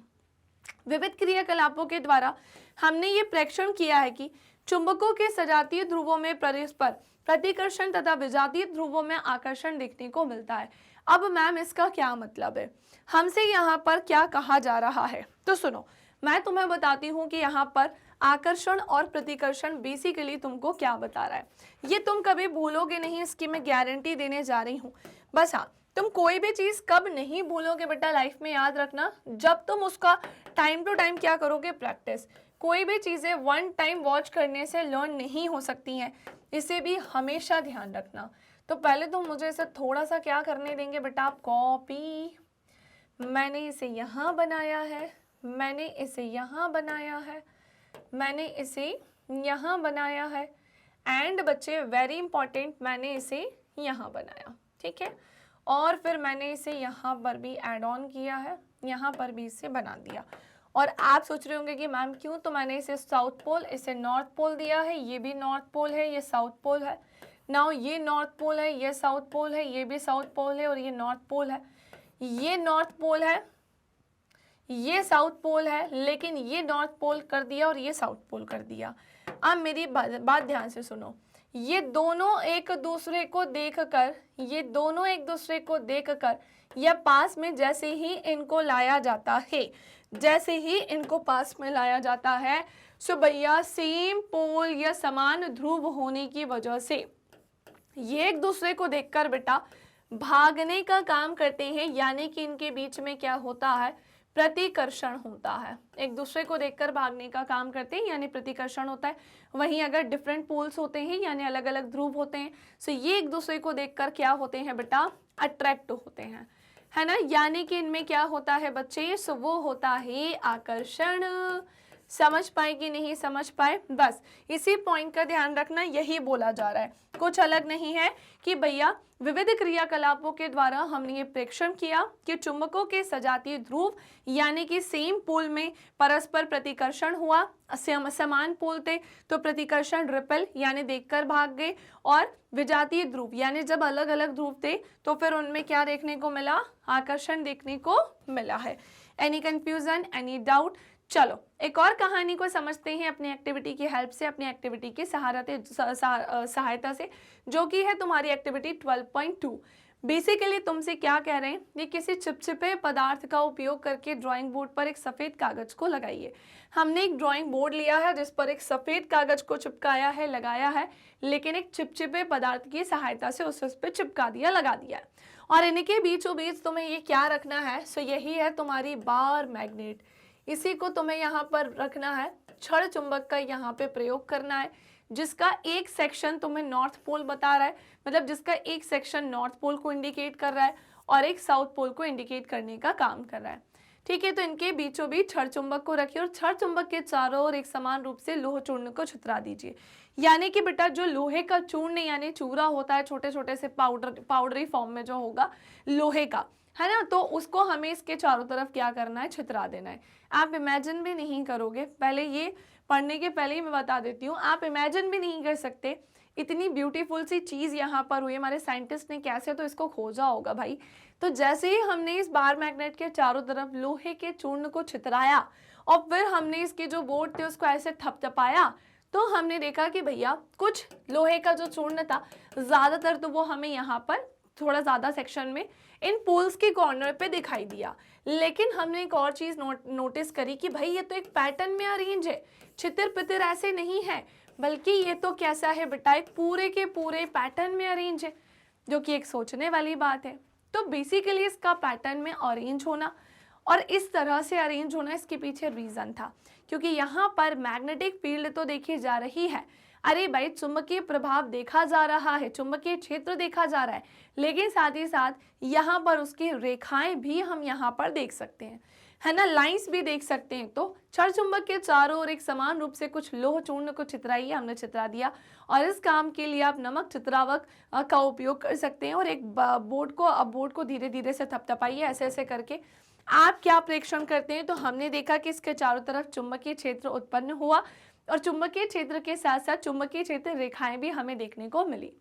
विविध क्रियाकलापों के द्वारा हमने ये प्रेक्षण किया है कि चुंबकों के सजातीय ध्रुवों में परस्पर प्रतिकर्षण तथा विजातीय ध्रुवों में आकर्षण देखने को मिलता है। अब मैम इसका क्या मतलब है, हमसे यहाँ पर क्या कहा जा रहा है? तो सुनो, मैं तुम्हें बताती हूँ कि यहाँ पर आकर्षण और प्रतिकर्षण बेसिकली तुमको क्या बता रहा है। ये तुम कभी भूलोगे नहीं, इसकी मैं गारंटी देने जा रही हूँ। बस हाँ, तुम कोई भी चीज़ कब नहीं भूलोगे बेटा लाइफ में, याद रखना, जब तुम उसका टाइम टू टाइम क्या करोगे, प्रैक्टिस। कोई भी चीज़ें वन टाइम वॉच करने से लर्न नहीं हो सकती हैं, इसे भी हमेशा ध्यान रखना। तो पहले तुम मुझे इसे थोड़ा सा क्या करने देंगे बेटा, आप कॉपी, मैंने इसे यहाँ बनाया है, मैंने इसे यहाँ बनाया है, मैंने इसे यहाँ बनाया है, एंड बच्चे वेरी इंपॉर्टेंट, मैंने इसे यहाँ बनाया, ठीक है, और फिर मैंने इसे यहाँ पर भी ऐड ऑन किया है, यहाँ पर भी इसे बना दिया। और आप सोच रहे होंगे कि मैम क्यों, तो मैंने इसे साउथ पोल, इसे नॉर्थ पोल दिया है, ये भी नॉर्थ पोल है, ये साउथ पोल है। नाउ ये नॉर्थ पोल है, ये साउथ पोल है, ये भी साउथ पोल है, और ये नॉर्थ पोल है, ये नॉर्थ पोल है, ये साउथ पोल है, लेकिन ये नॉर्थ पोल कर दिया और ये साउथ पोल कर दिया। अब मेरी बात ध्यान से सुनो, ये दोनों एक दूसरे को देखकर, ये दोनों एक दूसरे को देखकर या पास में जैसे ही इनको लाया जाता है, जैसे ही इनको पास में लाया जाता है, सो भैया सेम पोल या समान ध्रुव होने की वजह से ये एक दूसरे को देखकर बेटा भागने का काम करते हैं, यानी कि इनके बीच में क्या होता है, प्रतिकर्षण होता है। एक दूसरे को देखकर भागने का काम करते हैं यानी प्रतिकर्षण होता है। वहीं अगर डिफरेंट पोल्स होते हैं यानी अलग अलग ध्रुव होते हैं, सो ये एक दूसरे को देखकर क्या होते हैं बेटा, अट्रैक्ट होते हैं, है ना, यानी कि इनमें क्या होता है बच्चे, सो वो होता है आकर्षण। समझ पाए कि नहीं समझ पाए, बस इसी पॉइंट का ध्यान रखना, यही बोला जा रहा है, कुछ अलग नहीं है कि भैया विविध क्रियाकलापों के द्वारा हमने ये प्रेक्षण किया कि चुंबकों के सजातीय ध्रुव यानी कि सेम पोल में परस्पर प्रतिकर्षण हुआ, समान पोल थे तो प्रतिकर्षण रिपेल यानी देखकर भाग गए, और विजातीय ध्रुव यानी जब अलग अलग ध्रुव थे तो फिर उनमें क्या देखने को मिला, आकर्षण देखने को मिला है। Any confusion, any doubt? चलो एक और कहानी को समझते हैं अपनी एक्टिविटी की हेल्प से, अपनी एक्टिविटी की सहायता से, जो कि है तुम्हारी एक्टिविटी 12.2। बेसिकली तुमसे क्या कह रहे हैं, ये किसी चिपचिपे पदार्थ का उपयोग करके ड्राइंग बोर्ड पर एक सफ़ेद कागज को लगाइए। हमने एक ड्राइंग बोर्ड लिया है जिस पर एक सफ़ेद कागज को चिपकाया है, लगाया है, लेकिन एक चिपचिपे पदार्थ की सहायता से उस पर चिपका दिया, लगा दिया है, और इनके बीचों बीच तुम्हें ये क्या रखना है, सो यही है तुम्हारी बार मैग्नेट। इसी को तुम्हें यहाँ पर रखना है, क्षण चुंबक का यहाँ पे प्रयोग करना है, जिसका एक सेक्शन तुम्हें नॉर्थ पोल बता रहा है, मतलब जिसका एक सेक्शन नॉर्थ पोल को इंडिकेट कर रहा है और एक साउथ पोल को इंडिकेट करने का काम कर रहा है, ठीक है। तो इनके बीचों बीच क्षण चुंबक को रखिए और क्षण चुंबक के चारों ओर एक समान रूप से लोह चूर्ण को छितरा दीजिए। यानी कि बेटा जो लोहे का चूर्ण यानी चूरा होता है, छोटे छोटे से पाउडरी फॉर्म में जो होगा लोहे का, है ना, तो उसको हमें इसके चारों तरफ क्या करना है, छितरा देना है। आप इमेजिन भी नहीं करोगे, पहले ये पढ़ने के पहले ही मैं बता देती हूँ, आप इमेजिन भी नहीं कर सकते इतनी ब्यूटीफुल सी चीज़ यहाँ पर हुई। हमारे साइंटिस्ट ने कैसे तो इसको खोजा होगा भाई। तो जैसे ही हमने इस बार मैग्नेट के चारों तरफ लोहे के चूर्ण को छितराया और फिर हमने इसके जो बोर्ड थे उसको ऐसे थपथपाया, तो हमने देखा कि भैया कुछ लोहे का जो चूर्ण था ज़्यादातर तो वो हमें यहाँ पर थोड़ा ज़्यादा सेक्शन में इन पोल्स के कॉर्नर पे दिखाई दिया। लेकिन हमने एक और चीज़ नोटिस करी कि भाई ये तो एक पैटर्न में अरेंज है, छितिर पितिर ऐसे नहीं है, बल्कि ये तो कैसा है बेटा, एक पूरे के पूरे पैटर्न में अरेंज है, जो कि एक सोचने वाली बात है। तो बेसिकली इसका पैटर्न में अरेंज होना और इस तरह से अरेंज होना, इसके पीछे रीज़न था क्योंकि यहाँ पर मैग्नेटिक फील्ड तो देखी जा रही है, अरे भाई चुंबकीय प्रभाव देखा जा रहा है, चुंबकीय क्षेत्र देखा जा रहा है, लेकिन साथ ही साथ यहाँ पर उसकी रेखाएं भी हम यहाँ पर देख सकते हैं, है ना, लाइंस भी देख सकते हैं। तो क्षण चुंबक के चारों ओर एक समान रूप से कुछ लोह चूर्ण को चित्राइए, हमने चित्रा दिया। और इस काम के लिए आप नमक चित्रावक का उपयोग कर सकते हैं। और एक बोर्ड को धीरे धीरे से थपथपाइए, ऐसे ऐसे करके। आप क्या प्रेक्षण करते हैं, तो हमने देखा कि इसके चारों तरफ चुंबकीय क्षेत्र उत्पन्न हुआ और चुंबकीय क्षेत्र के साथ साथ चुंबकीय क्षेत्र रेखाएं भी हमें देखने को मिली।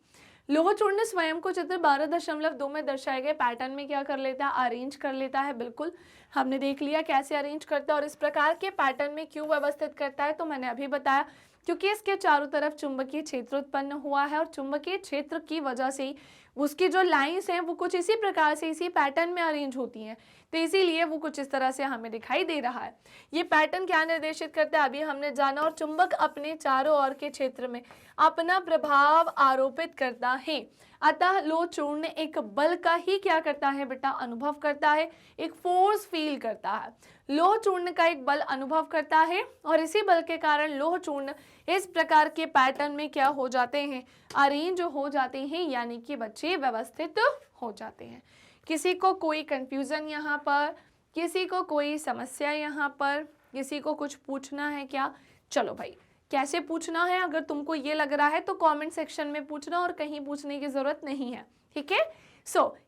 लोह चूर्ण स्वयं को चित्र 12.2 में दर्शाए गए पैटर्न में क्या कर लेता है, अरेंज कर लेता है। बिल्कुल हमने देख लिया कैसे अरेंज करता है और इस प्रकार के पैटर्न में क्यों व्यवस्थित करता है, तो मैंने अभी बताया क्योंकि इसके चारों तरफ चुंबकीय क्षेत्र उत्पन्न हुआ है और चुंबकीय क्षेत्र की वजह से उसकी जो लाइंस हैं वो कुछ इसी प्रकार से इसी पैटर्न में अरेंज होती हैं, तो इसीलिए वो कुछ इस तरह से हमें दिखाई दे रहा है। ये पैटर्न क्या निर्देशित करता है अभी हमने जाना। और चुंबक अपने चारों ओर के क्षेत्र में अपना प्रभाव आरोपित करता है, अतः लोह चूर्ण एक बल का ही क्या करता है बेटा, अनुभव करता है, एक फोर्स फील करता है। लोह चूर्ण का एक बल अनुभव करता है और इसी बल के कारण लोह चूर्ण इस प्रकार के पैटर्न में क्या हो जाते हैं, अरेंज हो जाते हैं, यानी कि बच्चे व्यवस्थित हो जाते हैं। किसी को कोई कंफ्यूजन यहाँ पर, किसी को कोई समस्या यहाँ पर, किसी को कुछ पूछना है क्या? चलो भाई, कैसे पूछना है अगर तुमको ये लग रहा है तो कमेंट सेक्शन में पूछना और कहीं पूछने की जरूरत नहीं है, ठीक है।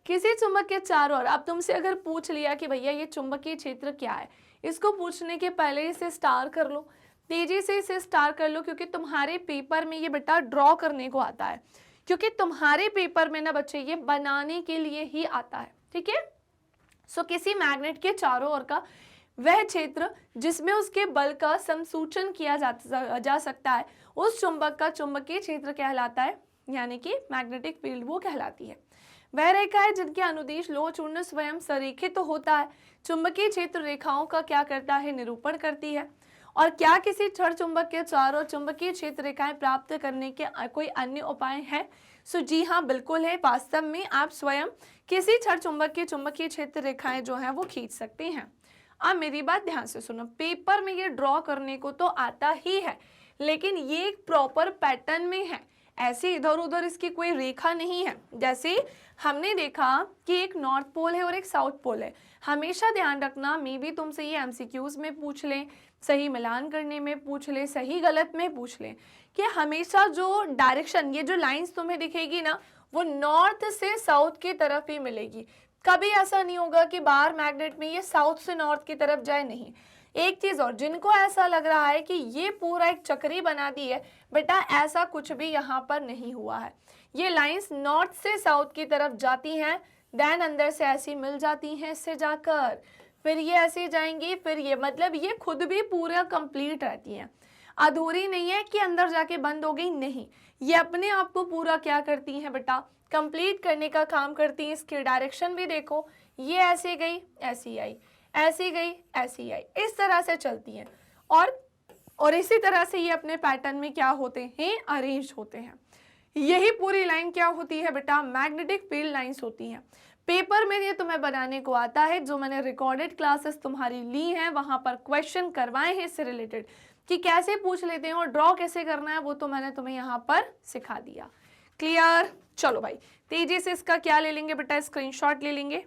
किसी चुंबक के चारों ओर, अब तुमसे अगर पूछ लिया कि भैया ये चुंबकीय क्षेत्र क्या है, इसको पूछने के पहले इसे स्टार कर लो, तेजी से इसे स्टार कर लो, क्योंकि तुम्हारे पेपर में ये बेटा ड्रॉ करने को आता है, क्योंकि तुम्हारे पेपर में ना बच्चे ये बनाने के लिए ही आता है, ठीक है। किसी मैग्नेट के चारों ओर का वह क्षेत्र जिसमें उसके बल का समसूचन किया जा सकता है, उस चुंबक का चुंबकीय क्षेत्र कहलाता है, यानी कि मैग्नेटिक फील्ड वो कहलाती है। वह रेखा है जिनके अनुदिश लोह चूर्ण स्वयं संरेखित तो होता है, चुंबकीय क्षेत्र रेखाओं का क्या करता है, निरूपण करती है। और क्या किसी क्षण चुंबक के चारों चुंबकीय क्षेत्र रेखाएं प्राप्त करने के कोई अन्य उपाय है? जी हाँ, बिल्कुल है। वास्तव में आप स्वयं किसी क्षण चुंबक के चुंबकीय क्षेत्र रेखाएं जो है वो खींच सकते हैं। अब मेरी बात ध्यान से सुनो, पेपर में ये ड्रॉ करने को तो आता ही है, लेकिन ये एक प्रॉपर पैटर्न में है, ऐसे इधर उधर इसकी कोई रेखा नहीं है। जैसे हमने देखा कि एक नॉर्थ पोल है और एक साउथ पोल है। हमेशा ध्यान रखना, मे बी तुमसे ये एमसीक्यूज में पूछ लें, सही मिलान करने में पूछ लें, सही गलत में पूछ लें, कि हमेशा जो डायरेक्शन, ये जो लाइंस तुम्हें दिखेगी ना, वो नॉर्थ से साउथ की तरफ ही मिलेगी। कभी ऐसा नहीं होगा कि बाहर मैग्नेट में ये साउथ से नॉर्थ की तरफ जाए, नहीं। एक चीज और, जिनको ऐसा लग रहा है कि ये पूरा एक चक्री बना दी है, बेटा ऐसा कुछ भी यहाँ पर नहीं हुआ है। ये लाइंस नॉर्थ से साउथ की तरफ जाती हैं, देन अंदर से ऐसी मिल जाती हैं इससे जाकर, फिर ये ऐसे जाएंगी, फिर ये, मतलब ये खुद भी पूरा कंप्लीट रहती हैं, अधूरी नहीं है कि अंदर जाके बंद हो गई, नहीं, ये अपने आप को पूरा क्या करती हैं बेटा, कंप्लीट करने का काम करती हैं। इसकी डायरेक्शन भी देखो, ये ऐसे गई ऐसी आई, ऐसी गई ऐसी आई, इस तरह से चलती हैं और इसी तरह से ये अपने पैटर्न में क्या होते हैं, अरेंज होते हैं। यही पूरी लाइन क्या होती है बेटा, मैग्नेटिक फील्ड लाइंस होती हैं। पेपर में ये तुम्हें बनाने को आता है, जो मैंने रिकॉर्डेड क्लासेस तुम्हारी ली हैं वहां पर क्वेश्चन करवाए हैं इससे रिलेटेड, कि कैसे पूछ लेते हैं और ड्रॉ कैसे करना है, वो तो मैंने तुम्हें यहाँ पर सिखा दिया। क्लियर? चलो भाई, तेजी से इसका क्या ले लेंगे बेटा, स्क्रीनशॉट ले लेंगे।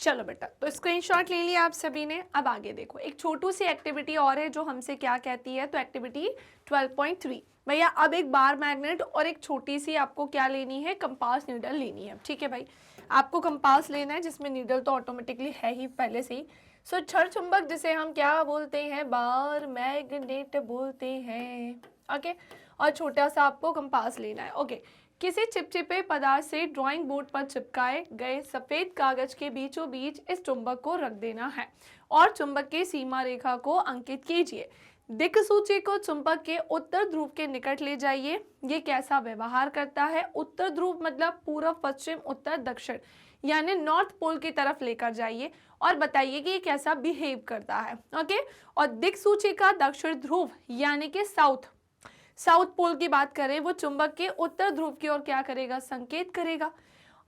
चलो बेटा, तो स्क्रीनशॉट ले लिया आप सभी ने। अब आगे देखो, एक छोटी सी एक्टिविटी और है जो हमसे क्या कहती है, तो एक्टिविटी 12.3, भैया अब एक बार मैग्नेट और एक छोटी सी आपको क्या लेनी है, कंपास नीडल लेनी है, ठीक है भाई। आपको कंपास लेना है जिसमें नीडल तो ऑटोमेटिकली है ही पहले से ही। क्षण चुंबक जिसे हम क्या बोलते हैं, बार मैग्नेट बोलते हैं, ओके। और छोटा सा आपको कंपास लेना है, ओके। किसी चिपचिपे पदार्थ से ड्राइंग बोर्ड पर चिपकाए गए सफेद कागज के बीचों बीच इस चुंबक को रख देना है और चुंबक की सीमा रेखा को अंकित कीजिए। दिक्सूची को चुंबक के उत्तर ध्रुव के निकट ले जाइए। ये कैसा व्यवहार करता है, उत्तर ध्रुव मतलब पूर्व पश्चिम उत्तर दक्षिण, यानी नॉर्थ पोल की तरफ लेकर जाइए और बताइए कि ये कैसा बिहेव करता है, ओके। और दिक्सूची का दक्षिण ध्रुव यानी कि साउथ पोल की बात करें, वो चुंबक के उत्तर ध्रुव की ओर क्या करेगा, संकेत करेगा।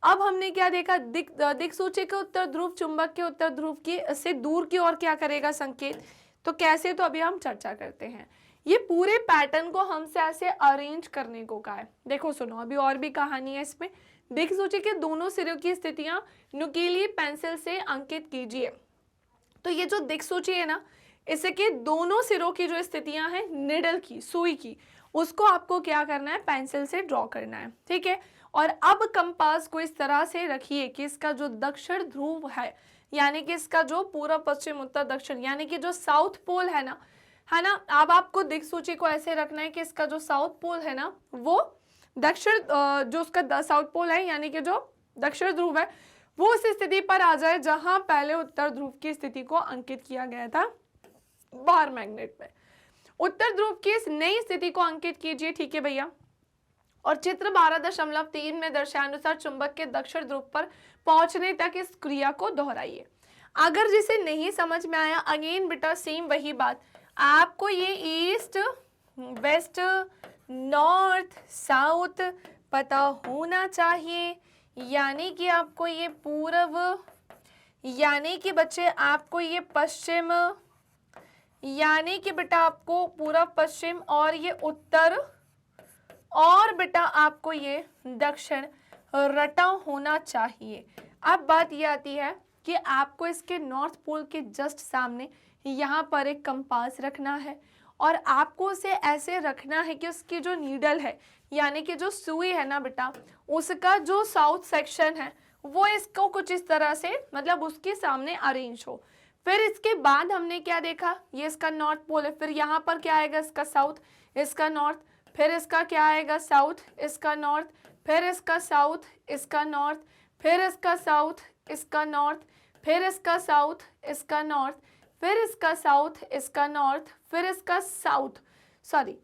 अब हमने क्या देखा, दिक्सूची के उत्तर ध्रुव चुंबक के उत्तर ध्रुव की से दूर की ओर क्या करेगा, संकेत। तो कैसे, तो अभी हम चर्चा करते हैं। ये पूरे पैटर्न को हमसे ऐसे अरेंज करने को कहा है। देखो सुनो, अभी और भी कहानी है इसमें। दिक्सूची के दोनों सिरों की स्थितियां नुकीली पेंसिल से अंकित कीजिए। तो ये जो दिक्सूची है ना, इसके दोनों सिरों की जो स्थितियां हैं निडल की, सुई की, उसको आपको क्या करना है, पेंसिल से ड्रॉ करना है, ठीक है। और अब कंपास को इस तरह से रखिए कि इसका जो दक्षिण ध्रुव है, यानी कि इसका जो पूर्व पश्चिम उत्तर दक्षिण, यानी कि जो साउथ पोल है ना, अब आपको दिक्सूची को ऐसे रखना है कि इसका जो साउथ पोल है ना, वो दक्षिण, जो उसका साउथ पोल है यानी कि जो दक्षिण ध्रुव है, वो उस स्थिति पर आ जाए जहां पहले उत्तर ध्रुव की स्थिति को अंकित किया गया था बार मैग्नेट में। उत्तर ध्रुव की इस नई स्थिति को अंकित कीजिए, ठीक है भैया। और चित्र 12.3 में दर्शानुसार चुंबक के दक्षिण ध्रुव पर पहुंचने तक इस क्रिया को दोहराइए। अगर जिसे नहीं समझ में आया, अगेन बेटा सेम वही बात, आपको ये ईस्ट वेस्ट नॉर्थ साउथ पता होना चाहिए, यानी कि आपको ये पूर्व, यानी कि बच्चे आपको ये पश्चिम, यानी कि बेटा आपको पूर्व पश्चिम, और ये उत्तर, और बेटा आपको ये दक्षिण रटा होना चाहिए। अब बात ये आती है कि आपको इसके नॉर्थ पोल के जस्ट सामने यहाँ पर एक कंपास रखना है, और आपको उसे ऐसे रखना है कि उसकी जो नीडल है, यानी कि जो सुई है ना बेटा, उसका जो साउथ सेक्शन है वो इसको कुछ इस तरह से, मतलब उसके सामने अरेंज हो। फिर इसके बाद हमने क्या देखा, ये इसका नॉर्थ पोल है, फिर यहाँ पर क्या आएगा, इसका साउथ, इसका नॉर्थ, फिर इसका क्या आएगा, साउथ, इसका नॉर्थ, फिर इसका साउथ, इसका नॉर्थ, फिर इसका साउथ, इसका नॉर्थ, फिर इसका साउथ, इसका नॉर्थ, फिर इसका साउथ, इसका नॉर्थ, फिर इसका साउथ, सॉरी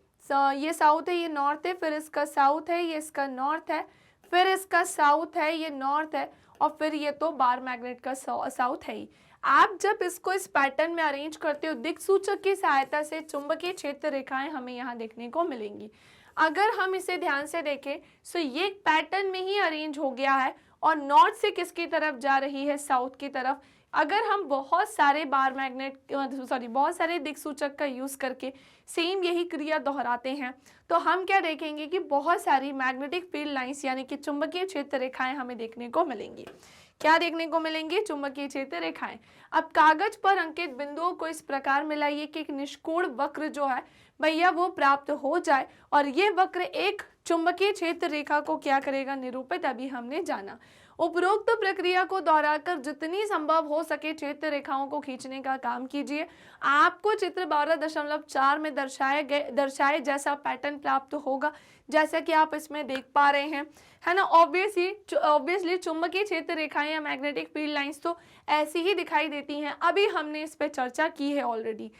ये साउथ है, ये नॉर्थ है, फिर इसका साउथ है, ये इसका नॉर्थ है, फिर इसका साउथ है, ये नॉर्थ है, और फिर ये तो बार मैग्नेट का साउथ है ही। आप जब इसको इस पैटर्न में अरेंज करते हो, दिक्सूचक की सहायता से चुंबकीय क्षेत्र रेखाएं हमें यहाँ देखने को मिलेंगी। अगर हम इसे ध्यान से देखें तो ये पैटर्न में ही अरेंज हो गया है, और नॉर्थ से किसकी तरफ जा रही है, साउथ की तरफ। अगर हम बहुत सारे बार मैग्नेट बहुत सारे दिक्सूचक का यूज करके सेम यही क्रिया दोहराते हैं, तो हम क्या देखेंगे कि बहुत सारी मैग्नेटिक फील्ड लाइंस यानी कि चुंबकीय क्षेत्र रेखाएं हमें देखने को मिलेंगी। क्या देखने को मिलेंगी, चुंबकीय क्षेत्र रेखाएं। अब कागज पर अंकित बिंदुओं को इस प्रकार मिलाइए कि एक निष्कोण वक्र जो है भैया वो प्राप्त हो जाए, और ये वक्र एक चुंबकीय क्षेत्र रेखा को क्या करेगा, निरूपित। अभी हमने जाना। उपरोक्त प्रक्रिया को दोहराकर जितनी संभव हो सके क्षेत्र रेखाओं को खींचने का काम कीजिए। आपको चित्र 12.4 में दर्शाए जैसा पैटर्न प्राप्त होगा, जैसा कि आप इसमें देख पा रहे हैं, है ना। ऑब्वियसली चुंबकीय क्षेत्र रेखाएं या मैग्नेटिक फील्ड लाइंस तो ऐसी ही दिखाई देती हैं। अभी हमने इस पर चर्चा की है ऑलरेडी।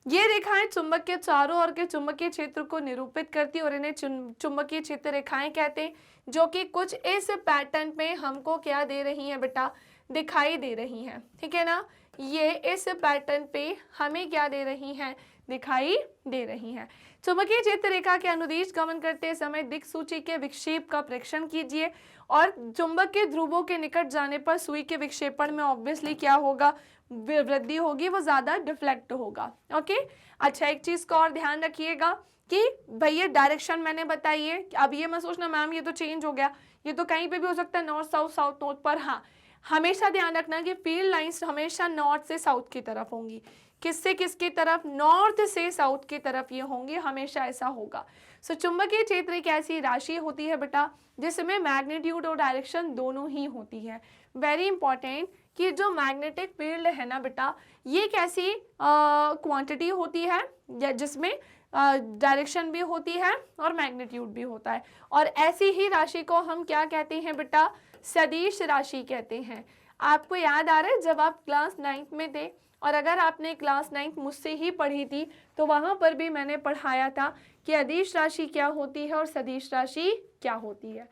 ये रेखाएं चुंबक के चारों ओर के चुंबकीय क्षेत्र को निरूपित करती और इन्हें चुंबकीय क्षेत्र रेखाएं कहते हैं, जो कि कुछ इस पैटर्न में हमको क्या दे रही हैं बेटा, दिखाई दे रही हैं, ठीक है ना। ये इस पैटर्न पे हमें क्या दे रही हैं, दिखाई दे रही हैं। चुंबकीय क्षेत्र रेखा के अनुदिश गमन करते समय दिक्सूची के विक्षेप का प्रेक्षण कीजिए, और चुंबक के ध्रुवों के निकट जाने पर सुई के विक्षेपण में ऑब्वियसली क्या होगा, वृद्धि होगी, वो ज्यादा डिफ्लेक्ट होगा। ओके, अच्छा एक चीज का और ध्यान रखिएगा कि भैया डायरेक्शन मैंने बताई है। अब ये मत सोचना मैम ये तो चेंज हो गया, ये तो कहीं पे भी हो सकता है, नॉर्थ साउथ साउथ नॉर्थ, पर हाँ हमेशा ध्यान रखना कि फील्ड लाइंस हमेशा नॉर्थ से साउथ की तरफ होंगी। किससे किसकी तरफ, नॉर्थ से साउथ की तरफ ये होंगी, हमेशा ऐसा होगा। सो चुंबकीय क्षेत्र एक ऐसी राशि होती है बेटा जिसमें मैग्नीट्यूड और डायरेक्शन दोनों ही होती है। वेरी इंपॉर्टेंट कि जो मैग्नेटिक फील्ड है ना बेटा, ये एक ऐसी क्वांटिटी होती है जिसमें डायरेक्शन भी होती है और मैग्नीट्यूड भी होता है, और ऐसी ही राशि को हम क्या कहते हैं बेटा, सदिश राशि कहते हैं। आपको याद आ रहा है जब आप क्लास 9th में थे, और अगर आपने क्लास 9th मुझसे ही पढ़ी थी तो वहां पर भी मैंने पढ़ाया था कि अदिश राशि क्या होती है और सदिश राशि क्या होती है।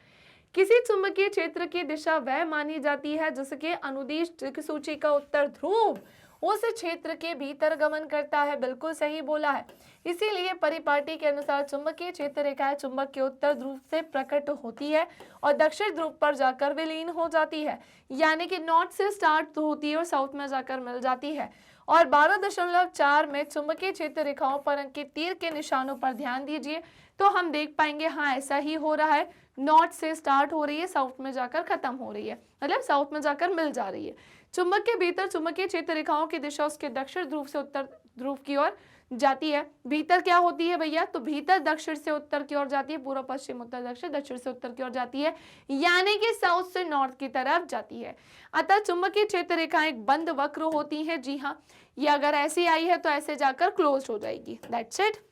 किसी चुंबकीय क्षेत्र की दिशा वह मानी जाती है जिसके अनुदिश दिक्सूची का उत्तर ध्रुव उस क्षेत्र के भीतर गमन करता है। बिल्कुल सही बोला है। इसीलिए परिपाटी के अनुसार चुंबकीय क्षेत्र रेखाएं चुंबक के उत्तर ध्रुव से प्रकट होती है और दक्षिण ध्रुव पर जाकर विलीन हो जाती है, यानी कि नॉर्थ से स्टार्ट होती है और साउथ में जाकर मिल जाती है। और 12.4 में चुंबकीय क्षेत्र रेखाओं पर अंकित तीर के निशानों पर ध्यान दीजिए, तो हम देख पाएंगे हाँ ऐसा ही हो रहा है। नॉर्थ से स्टार्ट हो रही है, साउथ में जाकर खत्म हो रही है, मतलब साउथ में जाकर मिल जा रही है। चुंबक के भीतर चुंबकीय क्षेत्र रेखाओं की दिशा उसके दक्षिण ध्रुव से उत्तर ध्रुव की ओर जाती है। भीतर क्या होती है भैया, तो भीतर दक्षिण से उत्तर की ओर जाती है, पूर्व पश्चिम उत्तर दक्षिण, दक्षिण से उत्तर की ओर जाती है, यानी कि साउथ से नॉर्थ की तरफ जाती है। अतः चुंबकीय क्षेत्र रेखाएं एक बंद वक्र होती हैं। जी हाँ, ये अगर ऐसी आई है तो ऐसे जाकर क्लोज हो जाएगी। दैट्स इट,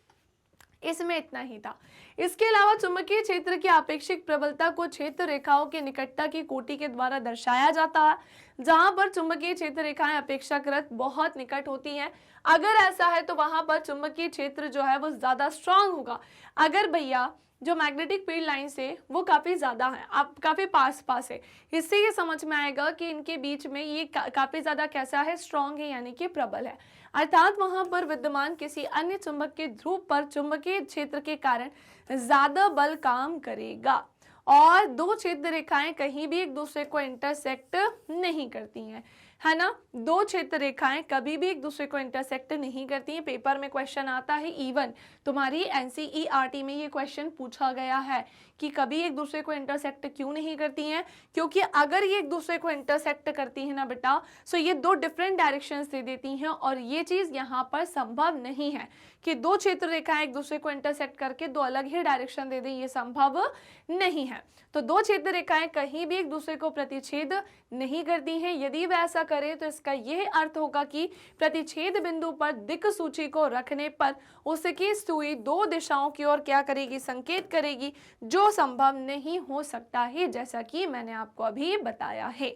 इसमें इतना ही था। इसके अलावा चुंबकीय क्षेत्र की आपेक्षिक प्रबलता को क्षेत्र रेखाओं की निकटता की कोटि के द्वारा दर्शाया जाता है, जहां पर चुंबकीय क्षेत्र रेखाएं अपेक्षाकृत बहुत निकट होती हैं। अगर ऐसा है तो वहां पर चुंबकीय क्षेत्र जो है वो ज्यादा स्ट्रांग होगा। अगर भैया जो मैग्नेटिक फील्ड लाइंस है वो काफी ज्यादा है, आप काफी पास है, इससे ये समझ में आएगा कि इनके बीच में ये काफी ज्यादा कैसा है, स्ट्रांग है, यानी कि प्रबल है। अर्थात वहां पर विद्यमान किसी अन्य चुंबक के ध्रुव पर चुंबकीय क्षेत्र के कारण ज्यादा बल काम करेगा। और दो क्षेत्र रेखाएं कहीं भी एक दूसरे को इंटरसेक्ट नहीं करती हैं, है ना। दो क्षेत्र रेखाएं कभी भी एक दूसरे को इंटरसेक्ट नहीं करती हैं। पेपर में क्वेश्चन आता है, इवन तुम्हारी एनसीईआरटी में ये क्वेश्चन पूछा गया है कि कभी एक दूसरे को इंटरसेक्ट क्यों नहीं करती हैं, क्योंकि अगर ये एक दूसरे को इंटरसेक्ट करती है ना बेटा, सो ये दो डिफरेंट डायरेक्शंस दे देती हैं, और ये चीज यहाँ पर संभव नहीं है कि दो क्षेत्र रेखाएं एक दूसरे को इंटरसेक्ट करके दो अलग ही डायरेक्शन दे दें, ये संभव नहीं है। तो दो क्षेत्र रेखाएं कहीं भी एक दूसरे को प्रतिच्छेद नहीं करती हैं। यदि वह ऐसा करे तो इसका यह अर्थ होगा कि प्रतिच्छेद बिंदु पर दिक् सूची को रखने पर उसकी सुई दो दिशाओं की ओर क्या करेगी, संकेत करेगी, जो संभव नहीं हो सकता है, जैसा कि मैंने आपको अभी बताया है।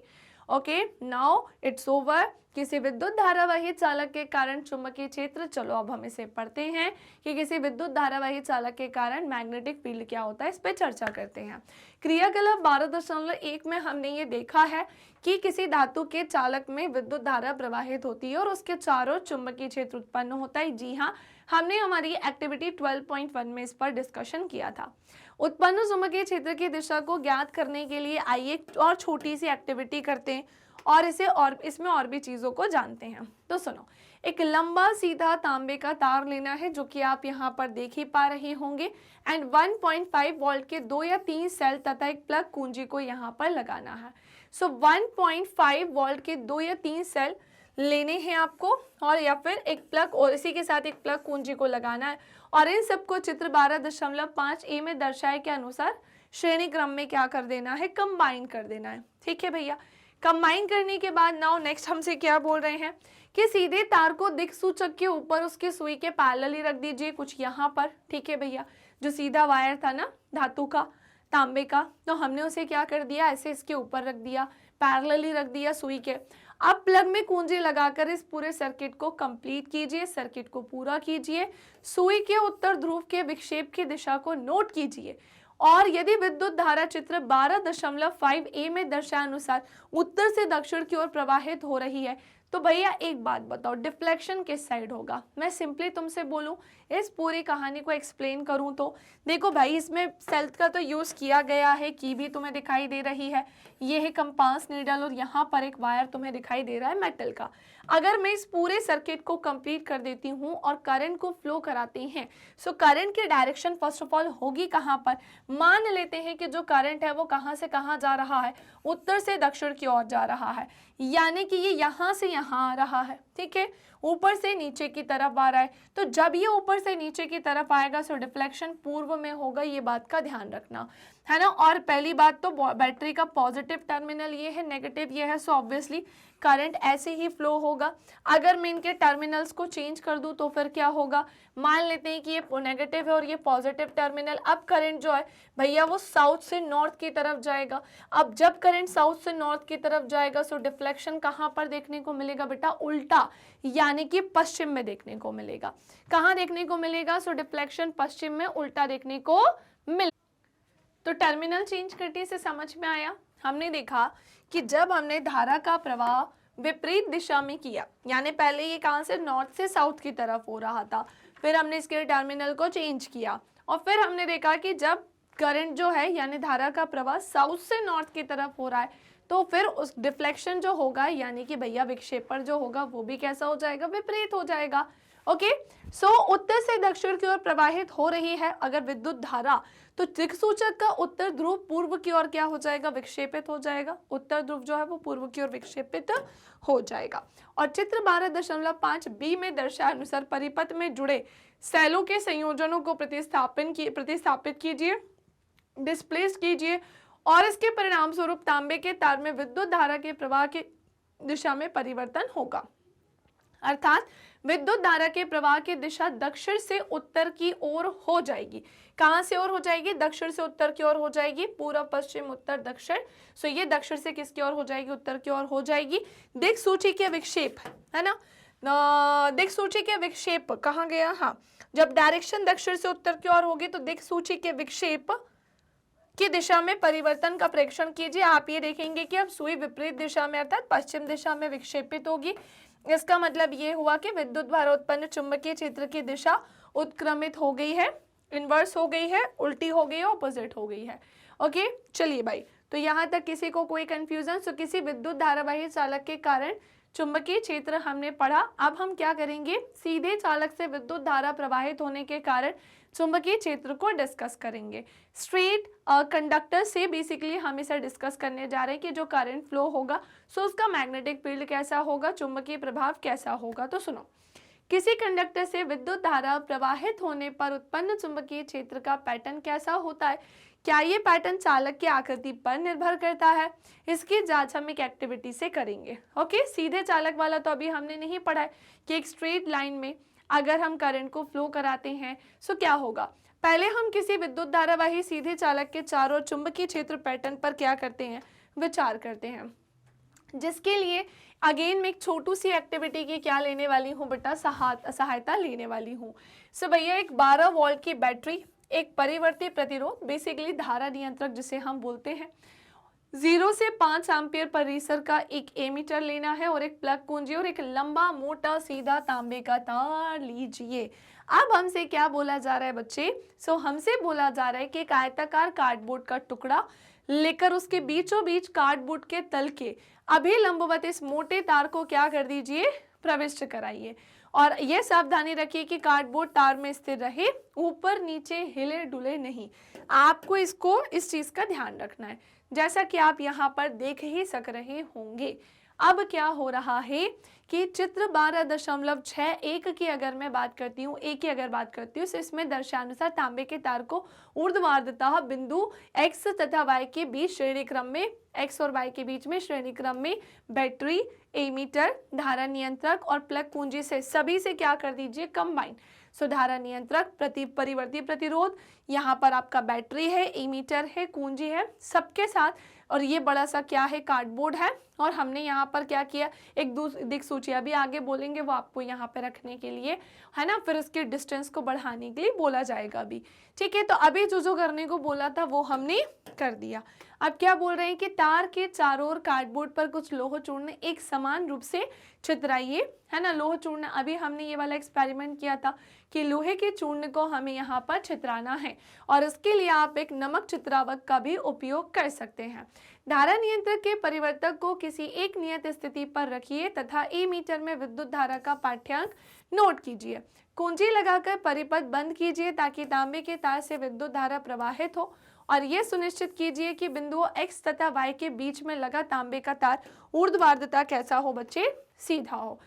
Okay, now it's over. किसी विद्युत धारावाही चालक के कारण चुंबकीय क्षेत्र, चलो अब हम इसे पढ़ते हैं कि किसी विद्युत धारावाही चालक के कारण मैग्नेटिक फील्ड क्या होता है, इस पे चर्चा करते हैं। क्रियाकलाप 12.1 में हमने ये देखा है कि किसी धातु के चालक में विद्युत धारा प्रवाहित होती है और उसके चारों चुंबकीय क्षेत्र उत्पन्न होता है। जी हाँ, हमने हमारी एक्टिविटी 12.1 में इस पर डिस्कशन किया था। उत्पन्न चुंबकीय क्षेत्र की दिशा को ज्ञात करने के लिए आइए एक और छोटी सी एक्टिविटी करते हैं और इसमें और भी चीजों को जानते हैं। तो सुनो, एक लंबा सीधा तांबे का तार लेना है, जो कि आप यहाँ पर देख ही पा रहे होंगे, एंड 1.5 वोल्ट के 2 या 3 सेल तथा एक प्लग कुंजी को यहाँ पर लगाना है। सो 1.5 वोल्ट के 2 या 3 सेल लेने हैं आपको, और या फिर एक प्लग, और इसी के साथ एक प्लग कुंजी को लगाना है, और इन सबको चित्र 12.5 में दर्शाए के अनुसार श्रेणी क्रम में क्या कर देना है, कंबाइन कर देना है। ठीक है भैया, कंबाइन करने के बाद नाउ नेक्स्ट हमसे क्या बोल रहे हैं कि सीधे तार को दिक् सूचक के ऊपर उसके सुई के पैरेलल ही रख दीजिए, कुछ यहाँ पर। ठीक है भैया, जो सीधा वायर था ना धातु का, तांबे का, तो हमने उसे क्या कर दिया, ऐसे इसके ऊपर रख दिया, पैरेलल ही रख दिया सुई के। अब प्लग में कुंजी लगाकर इस पूरे सर्किट को कंप्लीट कीजिए, सर्किट को पूरा कीजिए, सुई के उत्तर ध्रुव के विक्षेप की दिशा को नोट कीजिए, और यदि विद्युत धारा चित्र 12.5 में दर्शानुसार उत्तर से दक्षिण की ओर प्रवाहित हो रही है, तो भैया एक बात बताओ, डिफ्लेक्शन किस साइड होगा। मैं सिंपली तुमसे बोलूं, इस पूरी कहानी को एक्सप्लेन करूं तो देखो भाई, इसमें सेल्फ का तो यूज किया गया है, की भी तुम्हें दिखाई दे रही है, ये है कंपास नीडल, और यहाँ पर एक वायर तुम्हें दिखाई दे रहा है मेटल का। अगर मैं इस पूरे सर्किट को कंप्लीट कर देती हूँ और करंट को फ्लो कराते हैं, सो करंट की डायरेक्शन फर्स्ट ऑफ ऑल होगी कहाँ पर, मान लेते हैं कि जो करंट है वो कहाँ से कहाँ जा रहा है, उत्तर से दक्षिण की ओर जा रहा है, यानी कि ये यहाँ से यहाँ आ रहा है। ठीक है, ऊपर से नीचे की तरफ आ रहा है, तो जब ये ऊपर से नीचे की तरफ आएगा सो डिफ्लेक्शन पूर्व में होगा, ये बात का ध्यान रखना है ना। और पहली बात तो बैटरी का पॉजिटिव टर्मिनल ये है, नेगेटिव ये है, सो ऑब्वियसली करंट ऐसे ही फ्लो होगा। अगर मैं इनके टर्मिनल्स को चेंज कर दूं तो फिर क्या होगा, मान लेते हैं कि ये नेगेटिव है और ये पॉजिटिव टर्मिनल, अब करंट जो है भैया वो साउथ से नॉर्थ की तरफ जाएगा। अब जब करंट साउथ से नॉर्थ की तरफ जाएगा सो डिफ्लेक्शन कहाँ पर देखने को मिलेगा बेटा, उल्टा, यानी कि पश्चिम में देखने को मिलेगा। कहाँ देखने को मिलेगा, सो डिफ्लेक्शन पश्चिम में उल्टा देखने को मिलेगा। तो टर्मिनल चेंज करने से समझ में आया, हमने देखा कि जब हमने धारा का प्रवाह विपरीत दिशा में किया, यानी पहले ये कहाँ से, नॉर्थ से साउथ की तरफ हो रहा था, फिर हमने इसके टर्मिनल को चेंज किया, और फिर हमने देखा कि जब करंट जो है यानी धारा का प्रवाह साउथ से नॉर्थ की तरफ हो रहा है, तो फिर उस डिफ्लेक्शन जो होगा यानी कि भैया विक्षेपण जो होगा वो भी कैसा हो जाएगा, विपरीत हो जाएगा। ओके, सो उत्तर से दक्षिण की ओर प्रवाहित हो रही है अगर विद्युत धारा, तो दिक्सूचक का उत्तर ध्रुव पूर्व की ओर क्या हो जाएगा, विक्षेपित हो जाएगा। उत्तर ध्रुव जो है वो पूर्व की ओर विक्षेपित हो जाएगा। और चित्र 12.5 बी में दर्शाए अनुसार परिपथ में जुड़े सेलों के संयोजनों को प्रतिस्थापित कीजिए, डिस्प्लेस कीजिए, और इसके परिणाम स्वरूप तांबे के तार में विद्युत धारा के प्रवाह की दिशा में परिवर्तन होगा। अर्थात विद्युत धारा के प्रवाह की दिशा दक्षिण से उत्तर की ओर हो जाएगी। कहां से ओर हो जाएगी, दक्षिण से उत्तर की ओर हो जाएगी। पूर्व पश्चिम उत्तर दक्षिण, सो ये दक्षिण से किसकी ओर हो जाएगी, उत्तर की ओर हो जाएगी। दिक्सूची के विक्षेप है ना, दिक्सूची के विक्षेप कहाँ गया, हाँ, जब डायरेक्शन दक्षिण से उत्तर की ओर होगी तो दिक्सूची के विक्षेप की दिशा में परिवर्तन का प्रेक्षण कीजिए। आप ये देखेंगे कि अब सुई विपरीत दिशा में अर्थात पश्चिम दिशा में विक्षेपित होगी। इसका मतलब ये हुआ कि विद्युत द्वारा उत्पन्न चुंबकीय क्षेत्र की दिशा उत्क्रमित हो गई है, इन्वर्स हो गई है, उल्टी हो गई है, ऑपोजिट हो गई है। ओके, चलिए भाई, तो यहाँ तक किसी को कोई कंफ्यूजन? सो किसी विद्युत धारावाही चालक के कारण चुंबकीय क्षेत्र हमने पढ़ा। अब हम क्या करेंगे, सीधे चालक से विद्युत धारा प्रवाहित होने के कारण चुंबकीय क्षेत्र को डिस्कस करेंगे। स्ट्रेट कंडक्टर से बेसिकली हम इसे डिस्कस करने जा रहे हैं कि जो करंट फ्लो होगा सो उसका मैग्नेटिक फील्ड कैसा होगा, चुंबकीय प्रभाव कैसा होगा। तो सुनो, किसी कंडक्टर से विद्युत धारा प्रवाहित होने पर उत्पन्न चुंबकीय क्षेत्र का पैटर्न कैसा होता है, क्या ये पैटर्न चालक की आकृति पर निर्भर करता है, इसकी जांच हम एक एक्टिविटी से करेंगे। ओके, सीधे चालक वाला तो अभी हमने नहीं पढ़ा है कि एक स्ट्रेट लाइन में अगर हम करंट को फ्लो कराते हैं सो क्या होगा। पहले हम किसी विद्युत धारावाही सीधे चालक के चारों चुंबकीय क्षेत्र पैटर्न पर क्या करते हैं, विचार करते हैं, जिसके लिए अगेन मैं एक छोटू सी एक्टिविटी की क्या लेने वाली हूँ बेटा, सहायता लेने वाली हूँ। सो भैया एक 12 वोल्ट की बैटरी, एक परिवर्ती प्रतिरोध बेसिकली धारा नियंत्रक जिसे हम बोलते हैं, 0 से 5 एम्पियर परिसर का एक एमीटर लेना है और एक प्लग कुंजी और एक लंबा मोटा सीधा तांबे का तार लीजिए। अब हमसे क्या बोला जा रहा है बच्चे, सो हमसे बोला जा रहा है कि एक आयताकार कार्डबोर्ड का टुकड़ा लेकर उसके बीचों बीच कार्डबोर्ड के तल के अभिलंबवत इस मोटे तार को क्या कर दीजिए, प्रविष्ट कराइए। और यह सावधानी रखिए कि कार्डबोर्ड तार में स्थिर रहे, ऊपर नीचे हिले डुले नहीं। आपको इस चीज का ध्यान रखना है, जैसा कि आप यहाँ पर देख ही सक रहे होंगे। अब क्या हो रहा है कि चित्र 12.61 की अगर मैं बात करती हूँ, ए की अगर बात करती हूँ, तो इसमें दर्शानुसार तांबे के तार को ऊर्ध्वाधरतः बिंदु x तथा y के बीच श्रेणी क्रम में, x और y के बीच में श्रेणी क्रम में बैटरी, एमीटर, धारा नियंत्रक और प्लग कुंजी से सभी से क्या कर दीजिए, कंबाइन। सो धारा नियंत्रक, परिवर्ती प्रतिरोध, यहाँ पर आपका बैटरी है, एमीटर है, कुंजी है, सबके साथ, और ये बड़ा सा क्या है, कार्डबोर्ड है। और हमने यहाँ पर क्या किया, एक दिक्सूची, अभी आगे बोलेंगे वो आपको यहाँ पे रखने के लिए है ना, फिर उसके डिस्टेंस को बढ़ाने के लिए बोला जाएगा अभी, ठीक है। तो अभी जो करने को बोला था वो हमने कर दिया। अब क्या बोल रहे हैं कि तार के चारों ओर कार्डबोर्ड पर कुछ लोह चूर्ण एक समान रूप से छितराइए, है ना। लोह चूर्ण, अभी हमने ये वाला एक्सपेरिमेंट किया था कि लोहे के चूर्ण को हमें यहाँ पर छितराना है, और इसके लिए आप एक नमक चित्रावक का भी उपयोग कर सकते हैं। धारा नियंत्रक के परिवर्तक को किसी एक नियत स्थिति पर रखिए तथा एमीटर में विद्युत धारा का पाठ्यांक नोट कीजिए। कुंजी लगाकर परिपथ बंद कीजिए ताकि तांबे के तार से विद्युत धारा प्रवाहित हो, और यह सुनिश्चित कीजिए कि बिंदुओं x तथा y के बीच में लगा तांबे का तार ऊर्ध्वाधरता कैसा हो बच्चे, सीधा हो।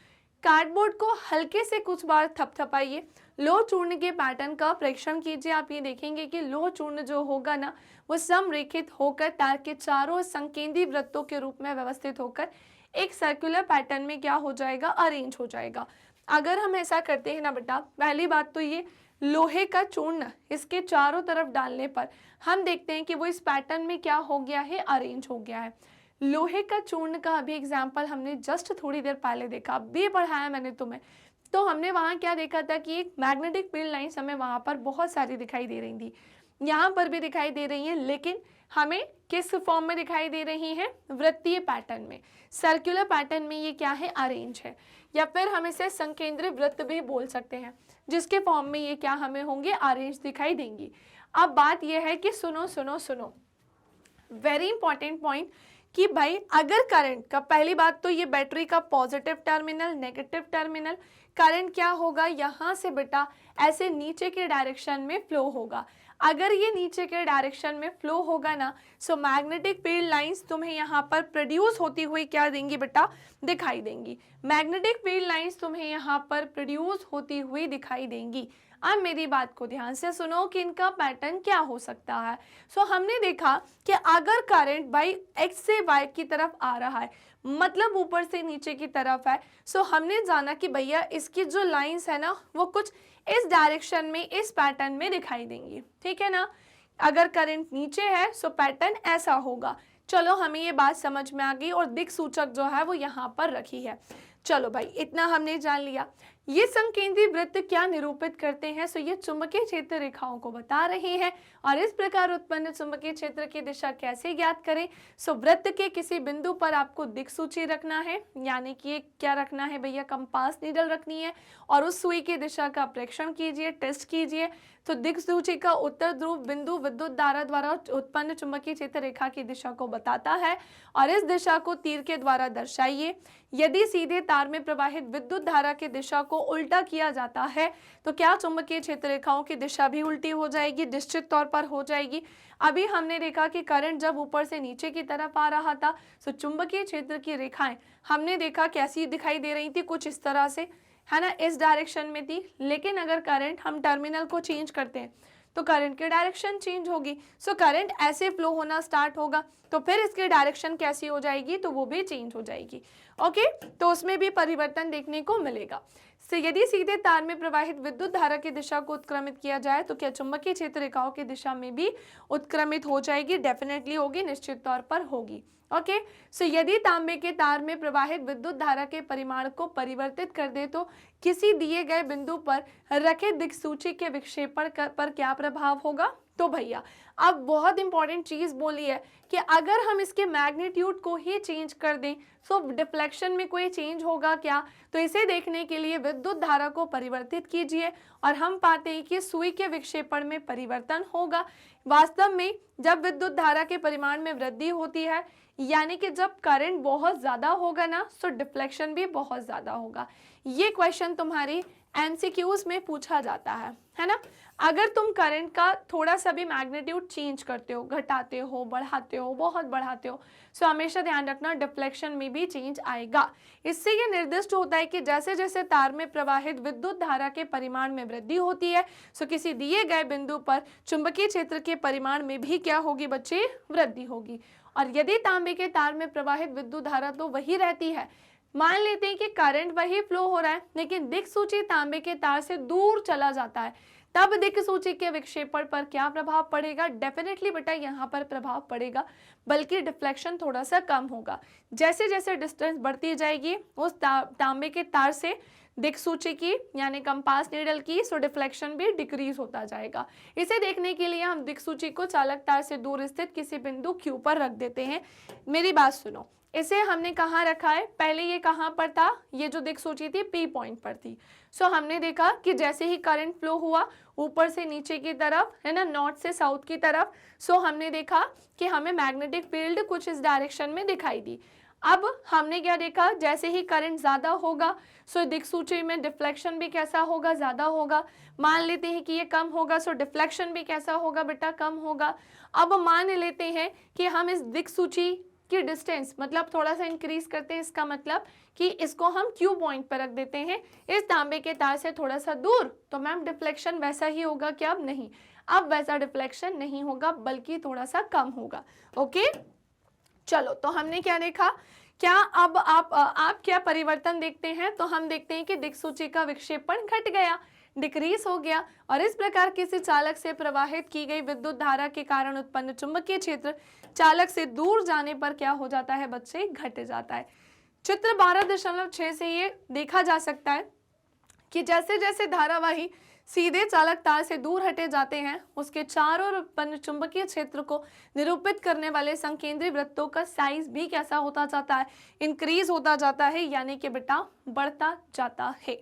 कार्डबोर्ड को हल्के से कुछ बार थपथपाइए। लोह चूर्ण के पैटर्न का परीक्षण कीजिए। आप ये देखेंगे कि लोह चूर्ण जो होगा ना वो समरेखित होकर तार के चारों संकेंद्री वृत्तों के रूप में व्यवस्थित होकर एक सर्कुलर पैटर्न में क्या हो जाएगा, अरेंज हो जाएगा। अगर हम ऐसा करते हैं ना बेटा, पहली बात तो ये लोहे का चूर्ण इसके चारों तरफ डालने पर हम देखते हैं कि वो इस पैटर्न में क्या हो गया है, अरेंज हो गया है। लोहे का चूर्ण का अभी एग्जाम्पल हमने जस्ट थोड़ी देर पहले देखा, अभी पढ़ाया मैंने तुम्हें। तो हमने वहाँ क्या देखा था कि एक मैग्नेटिक फील्ड लाइन्स हमें वहाँ पर बहुत सारी दिखाई दे रही थी, यहाँ पर भी दिखाई दे रही हैं, लेकिन हमें किस फॉर्म में दिखाई दे रही हैं, वृत्तीय पैटर्न में, सर्कुलर पैटर्न में ये क्या है, अरेंज है, या फिर हम इसे संकेंद्रित वृत्त भी बोल सकते हैं, जिसके फॉर्म में ये क्या हमें होंगे, अरेंज दिखाई देंगी। अब बात यह है कि सुनो सुनो सुनो, वेरी इंपॉर्टेंट पॉइंट, कि भाई अगर करंट का, पहली बात तो ये बैटरी का positive terminal, negative terminal, current क्या होगा यहाँ से बेटा ऐसे नीचे के डायरेक्शन में फ्लो होगा। अगर ये नीचे के डायरेक्शन में फ्लो होगा ना, सो मैग्नेटिक फील्ड लाइंस तुम्हें यहाँ पर प्रोड्यूस होती हुई क्या देंगी बेटा, दिखाई देंगी। मैग्नेटिक फील्ड लाइंस तुम्हें यहाँ पर प्रोड्यूस होती हुई दिखाई देंगी। अब मेरी बात को ध्यान से सुनो कि इनका पैटर्न क्या हो सकता है। सो हमने देखा कि अगर करंट बाई एक्स से वाई की तरफ आ रहा है, मतलब ऊपर से नीचे की तरफ है, सो हमने जाना कि भैया इसकी जो लाइंस है ना वो कुछ इस डायरेक्शन में, इस पैटर्न में दिखाई देंगी, ठीक है ना। अगर करंट नीचे है सो पैटर्न ऐसा होगा। चलो हमें ये बात समझ में आ गई और दिक् सूचक जो है वो यहाँ पर रखी है। चलो भाई इतना हमने जान लिया। ये संकेंद्रीय वृत्त क्या निरूपित करते हैं, सो ये चुंबकीय क्षेत्र रेखाओं को बता रहे हैं। और इस प्रकार उत्पन्न चुंबकीय क्षेत्र की दिशा कैसे ज्ञात करें, सो वृत्त के किसी बिंदु पर आपको दिक् सूची रखना है, यानी कि क्या रखना है भैया, कंपास नीडल रखनी है और उस सुई की दिशा का प्रेक्षण कीजिए, टेस्ट कीजिए। तो दिक् सूची का उत्तर ध्रुव बिंदु विद्युत धारा द्वारा उत्पन्न चुंबकीय क्षेत्र रेखा की दिशा को बताता है और इस दिशा को तीर के द्वारा दर्शाइए। यदि सीधे तार में प्रवाहित विद्युत धारा की दिशा को उल्टा किया जाता है तो क्या चुंबकीय क्षेत्र रेखाओं की दिशा भी उल्टी हो जाएगी, निश्चित तौर पर हो जाएगी। अभी हमने देखा कि करंट जब ऊपर से नीचे की तरफ आ रहा था तो चुंबकीय क्षेत्र की रेखाएं हमने देखा कैसी दिखाई दे रही थी, कुछ इस तरह से, है ना, इस डायरेक्शन में थी। लेकिन अगर करंट हम टर्मिनल को चेंज करते हैं तो करंट की डायरेक्शन चेंज होगी। सो करंट ऐसे फ्लो होना स्टार्ट होगा तो फिर इसकी डायरेक्शन कैसी हो जाएगी, तो वो भी चेंज हो जाएगी। ओके, तो उसमें भी परिवर्तन देखने को मिलेगा। तो यदि सीधे तार में प्रवाहित विद्युत धारा की दिशा को उत्क्रमित किया जाए तो क्या चुंबकीय क्षेत्र रेखाओं की दिशा में भी उत्क्रमित हो जाएगी, डेफिनेटली होगी, निश्चित तौर पर होगी। ओके, सो यदि तांबे के तार में प्रवाहित विद्युत धारा के परिमाण को परिवर्तित कर दे तो किसी दिए गए बिंदु पर रखे दिक्सूची के विक्षेपण पर क्या प्रभाव होगा। तो भैया अब बहुत इंपॉर्टेंट चीज बोली है कि अगर हम इसके मैग्नीट्यूड को ही चेंज कर दें तो डिफ्लेक्शन में कोई चेंज होगा क्या, तो इसे देखने के लिए विद्युत धारा को परिवर्तित कीजिए और हम पाते हैं कि सुई के विक्षेपण में परिवर्तन होगा। वास्तव में जब विद्युत धारा के परिमाण में वृद्धि होती है, यानी कि जब करंट बहुत ज्यादा होगा ना, तो डिफ्लेक्शन भी बहुत ज्यादा होगा। ये क्वेश्चन तुम्हारी एमसीक्यूज में पूछा जाता है ना। अगर तुम करंट का थोड़ा सा भी मैग्नीट्यूड चेंज करते हो, घटाते हो, बढ़ाते हो, बहुत बढ़ाते हो, सो हमेशा ध्यान रखना डिफ्लेक्शन में भी चेंज आएगा। इससे ये निर्दिष्ट होता है कि जैसे जैसे तार में प्रवाहित विद्युत धारा के परिमाण में वृद्धि होती है, सो किसी दिए गए बिंदु पर चुंबकीय क्षेत्र के परिमाण में भी क्या होगी बच्चे, वृद्धि होगी। और यदि तांबे के तार में प्रवाहित विद्युत धारा तो वही रहती है, मान लेते हैं कि करंट वही फ्लो हो रहा है लेकिन दिक्सूची तांबे के तार से दूर चला जाता है, तब दिक्सूची के विक्षेपण पर क्या प्रभाव पड़ेगा, डेफिनेटली बेटा यहाँ पर प्रभाव पड़ेगा, बल्कि डिफ्लेक्शन थोड़ा सा कम होगा। जैसे जैसे डिस्टेंस बढ़ती जाएगी उस तांबे के तार से दिक्सूची की यानी कंपास नीडल की, सो डिफ्लेक्शन भी डिक्रीज होता जाएगा। इसे देखने के लिए हम दिक्सूची को चालक तार से दूर स्थित किसी बिंदु Q पर रख देते हैं। मेरी बात सुनो, इसे हमने कहाँ रखा है, पहले ये कहाँ पर था, ये जो दिक्सूची थी P पॉइंट पर थी। सो हमने देखा कि जैसे ही करंट फ्लो हुआ ऊपर से नीचे की तरफ, है ना, नॉर्थ से साउथ की तरफ, सो हमने देखा कि हमें मैग्नेटिक फील्ड कुछ इस डायरेक्शन में दिखाई दी। अब हमने क्या देखा, जैसे ही करंट ज्यादा होगा सो दिक्सूची में डिफ्लेक्शन भी कैसा होगा, ज्यादा होगा। मान लेते हैं कि ये कम होगा सो डिफ्लेक्शन भी कैसा होगा बेटा, कम होगा। अब मान लेते हैं कि हम इस दिक्सूची की डिस्टेंस मतलब थोड़ा सा इंक्रीज करते हैं, इसका मतलब कि इसको हम Q पॉइंट पर रख देते हैं इस तांबे के तार से थोड़ा सा दूर, तो मैम डिफ्लेक्शन वैसा ही होगा क्या, अब नहीं, अब वैसा डिफ्लेक्शन नहीं होगा बल्कि थोड़ा सा कम होगा। ओके, चलो तो हमने क्या देखा, क्या अब आप क्या परिवर्तन देखते हैं, तो हम देखते हैं कि दिक्सूची का विक्षेपण घट गया, डिक्रीज हो गया और इस प्रकार किसी चालक से प्रवाहित की गई विद्युत धारा के कारण उत्पन्न चुंबकीय क्षेत्र चालक से दूर जाने पर क्या हो जाता है बच्चे, घट जाता है। चित्र 12.6 से ये देखा जा सकता है कि जैसे जैसे धारावाही सीधे चालक तार से दूर हटे जाते हैं उसके चारों ओर उत्पन्न चुंबकीय क्षेत्र को निरूपित करने वाले संकेंद्रीय वृत्तों का साइज भी कैसा होता जाता है, इंक्रीज होता जाता है, यानी कि बेटा बढ़ता जाता है।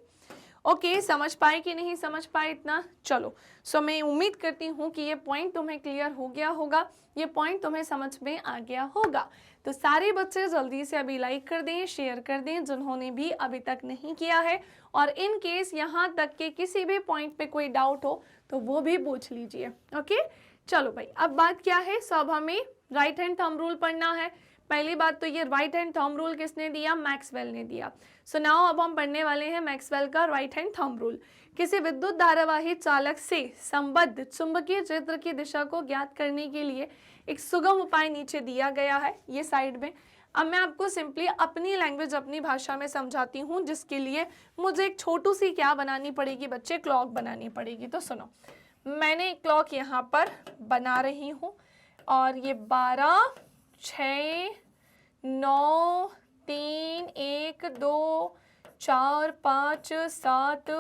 ओके, समझ पाए कि नहीं समझ पाए इतना, चलो सो मैं उम्मीद करती हूँ कि ये पॉइंट तुम्हें क्लियर हो गया होगा, ये पॉइंट तुम्हें समझ में आ गया होगा। तो सारे बच्चे जल्दी से अभी लाइक कर दें, शेयर कर दें जिन्होंने भी अभी तक नहीं किया है, और इन केस यहाँ तक के किसी भी पॉइंट पे कोई डाउट हो तो वो भी पूछ लीजिए। ओके, चलो भाई, अब बात क्या है, सब हमें राइट हैंड थंब रूल पढ़ना है। पहली बात तो ये राइट हैंड थंब रूल किसने दिया, मैक्सवेल ने दिया। सो नाउ अब हम पढ़ने वाले हैं मैक्सवेल का राइट हैंड थंब रूल। किसी विद्युत धारावाही चालक से संबद्ध चुंबकीय क्षेत्र की दिशा को ज्ञात करने के लिए एक सुगम उपाय नीचे दिया गया है, ये साइड में। अब मैं आपको सिंपली अपनी लैंग्वेज, अपनी भाषा में समझाती हूँ, जिसके लिए मुझे एक छोटू सी क्या बनानी पड़ेगी बच्चे, क्लॉक बनानी पड़ेगी। तो सुनो, मैंने एक क्लॉक यहाँ पर बना रही हूँ, और ये 12, 6, 9, 3, 1, 2, 4, 5, 7,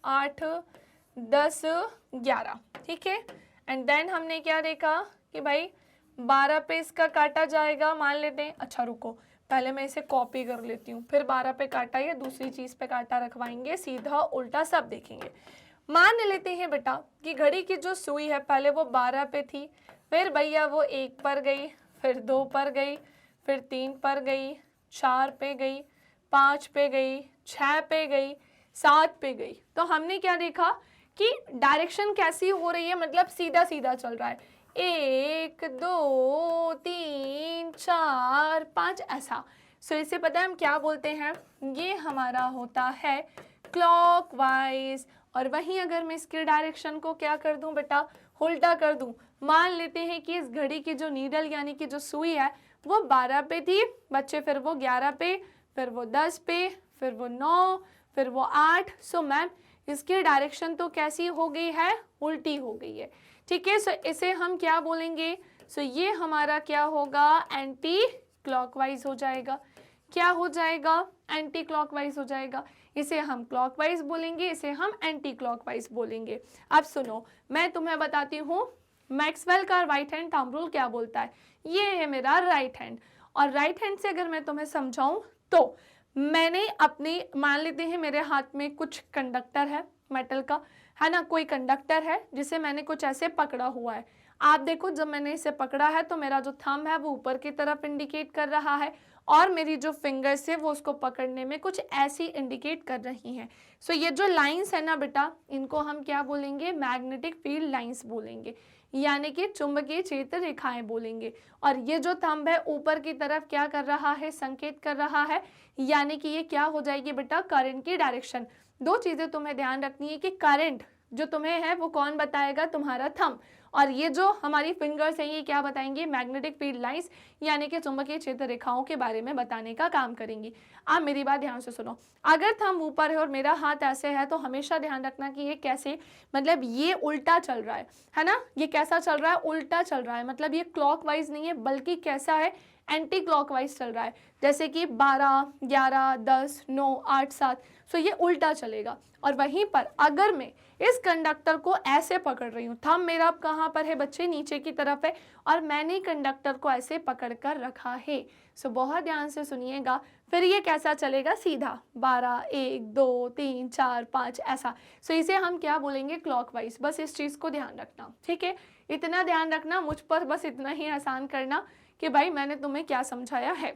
8, 10, 11, ठीक है। एंड देन हमने क्या देखा कि भाई 12 पे इसका काटा जाएगा, मान लेते हैं। अच्छा रुको, पहले मैं इसे कॉपी कर लेती हूँ, फिर 12 पे काटा या दूसरी चीज़ पे काटा रखवाएंगे, सीधा उल्टा सब देखेंगे। मान लेते हैं बेटा कि घड़ी की जो सुई है पहले वो 12 पे थी, फिर भैया वो 1 पर गई, फिर 2 पर गई, फिर 3 पर गई, 4 पे गई, 5 पे गई, 6 पे गई, 7 पे गई। तो हमने क्या देखा कि डायरेक्शन कैसी हो रही है, मतलब सीधा सीधा चल रहा है, 1, 2, 3, 4, 5 ऐसा। सो इसे पता है हम क्या बोलते हैं, ये हमारा होता है क्लॉकवाइज। और वहीं अगर मैं इसके डायरेक्शन को क्या कर दूं बेटा, उल्टा कर दूं। मान लेते हैं कि इस घड़ी की जो नीडल यानी कि जो सुई है वो 12 पे थी बच्चे, फिर वो 11 पे, फिर वो 10 पे, फिर वो 9, फिर वो 8। सो मैम इसकी डायरेक्शन तो कैसी हो गई है, उल्टी हो गई है, ठीक है। सो इसे हम क्या बोलेंगे, सो ये हमारा क्या होगा, एंटी क्लॉकवाइज हो जाएगा। क्या हो जाएगा, एंटी क्लॉकवाइज हो जाएगा। इसे हम क्लॉकवाइज बोलेंगे, इसे हम एंटी क्लॉकवाइज बोलेंगे। अब सुनो, मैं तुम्हें बताती हूँ मैक्सवेल का राइट हैंड थंब रूल क्या बोलता है। ये है मेरा राइट हैंड, और राइट हैंड से अगर मैं तुम्हें समझाऊं तो मैंने अपने, मान लेते हैं मेरे हाथ में कुछ कंडक्टर है मेटल का, है ना, कोई कंडक्टर है जिसे मैंने कुछ ऐसे पकड़ा हुआ है। आप देखो जब मैंने इसे पकड़ा है तो मेरा जो थंब है वो ऊपर की तरफ इंडिकेट कर रहा है, और मेरी जो फिंगर्स है वो उसको पकड़ने में कुछ ऐसी इंडिकेट कर रही हैं। सो ये जो लाइंस है ना बेटा, इनको हम क्या बोलेंगे, मैग्नेटिक फील्ड लाइंस बोलेंगे, यानी कि चुंबकीय क्षेत्र रेखाएं बोलेंगे। और ये जो थंब है ऊपर की तरफ क्या कर रहा है, संकेत कर रहा है, यानी कि ये क्या हो जाएगी बेटा, करंट की डायरेक्शन। दो चीजें तुम्हें ध्यान रखनी है कि करंट जो तुम्हें है वो कौन बताएगा, तुम्हारा थंब, और ये जो हमारी फिंगर्स हैं ये क्या बताएंगे, मैग्नेटिक फील्ड लाइंस यानी कि चुंबकीय क्षेत्र रेखाओं के बारे में बताने का काम करेंगी। आप मेरी बात ध्यान से सुनो, अगर थंब ऊपर है और मेरा हाथ ऐसे है तो हमेशा ध्यान रखना कि ये कैसे, मतलब ये उल्टा चल रहा है ना, ये कैसा चल रहा है, उल्टा चल रहा है, मतलब ये क्लॉकवाइज नहीं है बल्कि कैसा है, एंटी क्लॉकवाइज चल रहा है। जैसे कि 12, 11, 10, 9, 8, 7, सो ये उल्टा चलेगा। और वहीं पर अगर मैं इस कंडक्टर को ऐसे पकड़ रही हूँ, थंब मेरा अब कहाँ पर है बच्चे, नीचे की तरफ है, और मैंने कंडक्टर को ऐसे पकड़ कर रखा है। सो बहुत ध्यान से सुनिएगा, फिर ये कैसा चलेगा, सीधा 12, 1, 2, 3, 4, 5 ऐसा। सो इसे हम क्या बोलेंगे, क्लॉकवाइज। बस इस चीज़ को ध्यान रखना, ठीक है, इतना ध्यान रखना, मुझ पर बस इतना ही आसान करना कि भाई मैंने तुम्हें क्या समझाया है।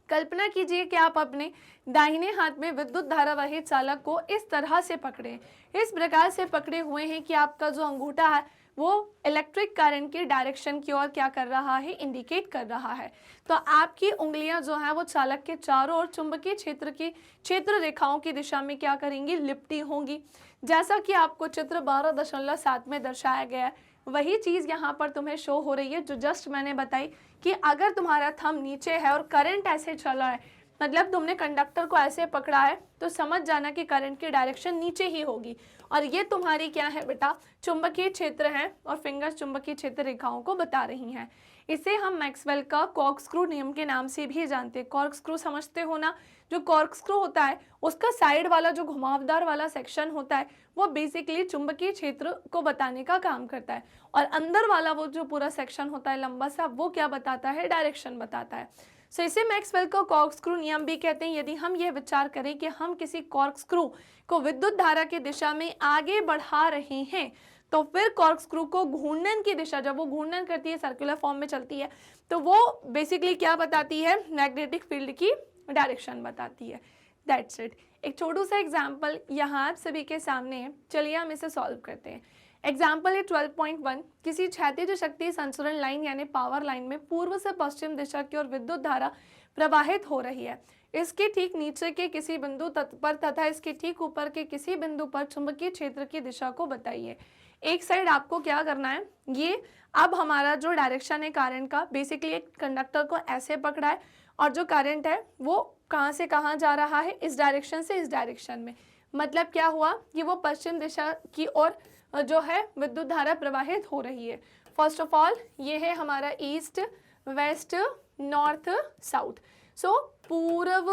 कल्पना कीजिए कि आप अपने दाहिने हाथ में विद्युत धारावाही चालक को इस तरह से पकड़े, इस प्रकार से पकड़े हुए हैं कि आपका जो अंगूठा है वो इलेक्ट्रिक करंट की डायरेक्शन की ओर क्या कर रहा है, इंडिकेट कर रहा है। तो आपकी उंगलियां जो है वो चालक के चारों ओर चुंबकीय क्षेत्र की क्षेत्र रेखाओं की दिशा में क्या करेंगी, लिपटी होंगी। जैसा कि आपको चित्र 12.7 में दर्शाया गया है, वही चीज़ यहाँ पर तुम्हें शो हो रही है जो जस्ट मैंने बताई कि अगर तुम्हारा थंब नीचे है और करंट ऐसे चला है, मतलब तुमने कंडक्टर को ऐसे पकड़ा है, तो समझ जाना कि करंट की डायरेक्शन नीचे ही होगी। और ये तुम्हारी क्या है बेटा, चुंबकीय क्षेत्र है, और फिंगर्स चुंबकीय क्षेत्र रेखाओं को बता रही हैं। इसे हम मैक्सवेल का कॉर्कस्क्रू नियम के नाम से भी जानते हैं। कॉर्कस्क्रू समझते हो ना, जो कॉर्कस्क्रू होता है उसका साइड वाला जो घुमावदार वाला सेक्शन होता है वो बेसिकली चुंबकीय क्षेत्र को बताने का काम करता है, और अंदर वाला वो जो पूरा सेक्शन होता है लंबा सा, वो क्या बताता है, डायरेक्शन बताता है। सो इसे मैक्सवेल का कॉर्कस्क्रू नियम भी कहते हैं। यदि हम यह विचार करें कि हम किसी कॉर्कस्क्रू को विद्युत धारा की दिशा में आगे बढ़ा रहे हैं, तो फिर कॉर्कस्क्रू को घूर्णन की दिशा, जब वो घूर्णन करती है, सर्कुलर फॉर्म में चलती है, तो वो बेसिकली क्या बताती है, मैग्नेटिक फील्ड की डायरेक्शन बताती है। That's it. एक छोटू सा एग्जाम्पल यहाँ आप सभी के सामने है, चलिए हम इसे सॉल्व करते हैं। एग्जाम्पल है 12.1। किसी क्षैतिज शक्ति संचरण लाइन यानी पावर लाइन में पूर्व से पश्चिम दिशा की ओर विद्युत धारा प्रवाहित हो रही है। इसके ठीक नीचे के किसी बिंदु पर तथा इसके ठीक ऊपर के किसी बिंदु पर चुंबकीय क्षेत्र की दिशा को बताइए। एक साइड आपको क्या करना है, ये अब हमारा जो डायरेक्शन है करंट का, बेसिकली एक कंडक्टर को ऐसे पकड़ा है और जो करंट है वो कहाँ से कहाँ जा रहा है, इस डायरेक्शन से इस डायरेक्शन में। मतलब क्या हुआ कि वो पश्चिम दिशा की ओर जो है विद्युत धारा प्रवाहित हो रही है। फर्स्ट ऑफ ऑल ये है हमारा ईस्ट, वेस्ट, नॉर्थ, साउथ। सो पूर्व,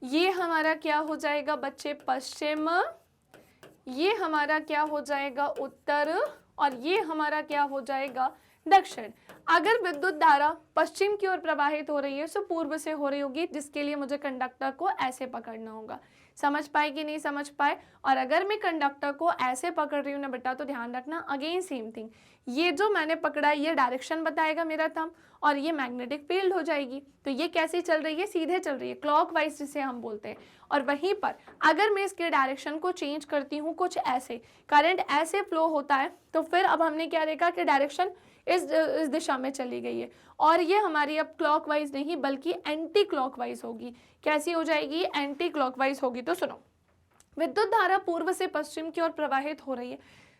ये हमारा क्या हो जाएगा बच्चे, पश्चिम, ये हमारा क्या हो जाएगा उत्तर, और ये हमारा क्या हो जाएगा दक्षिण। अगर विद्युत धारा पश्चिम की ओर प्रवाहित हो रही है तो पूर्व से हो रही होगी, जिसके लिए मुझे कंडक्टर को ऐसे पकड़ना होगा। समझ पाए कि नहीं समझ पाए? और अगर मैं कंडक्टर को ऐसे पकड़ रही हूँ ना बेटा, तो ध्यान रखना अगेन सेम थिंग, ये जो मैंने पकड़ा ये डायरेक्शन बताएगा मेरा थंब, और ये मैग्नेटिक फील्ड हो जाएगी। तो ये कैसी चल रही है, सीधे चल रही है, क्लॉकवाइज जिसे हम बोलते हैं। और वहीं पर अगर मैं इसके डायरेक्शन को चेंज करती हूँ कुछ ऐसे, करंट ऐसे फ्लो होता है, तो फिर अब हमने क्या देखा कि डायरेक्शन इस दिशा में चली गई है, और ये हमारी अब क्लॉकवाइज नहीं बल्कि एंटी क्लॉकवाइज होगी। कैसी हो जाएगी, एंटी क्लॉकवाइज होगी। तो सुनो, विद्युत धारा पूर्व से पश्चिम की ओर प्रवाहित हो रही है।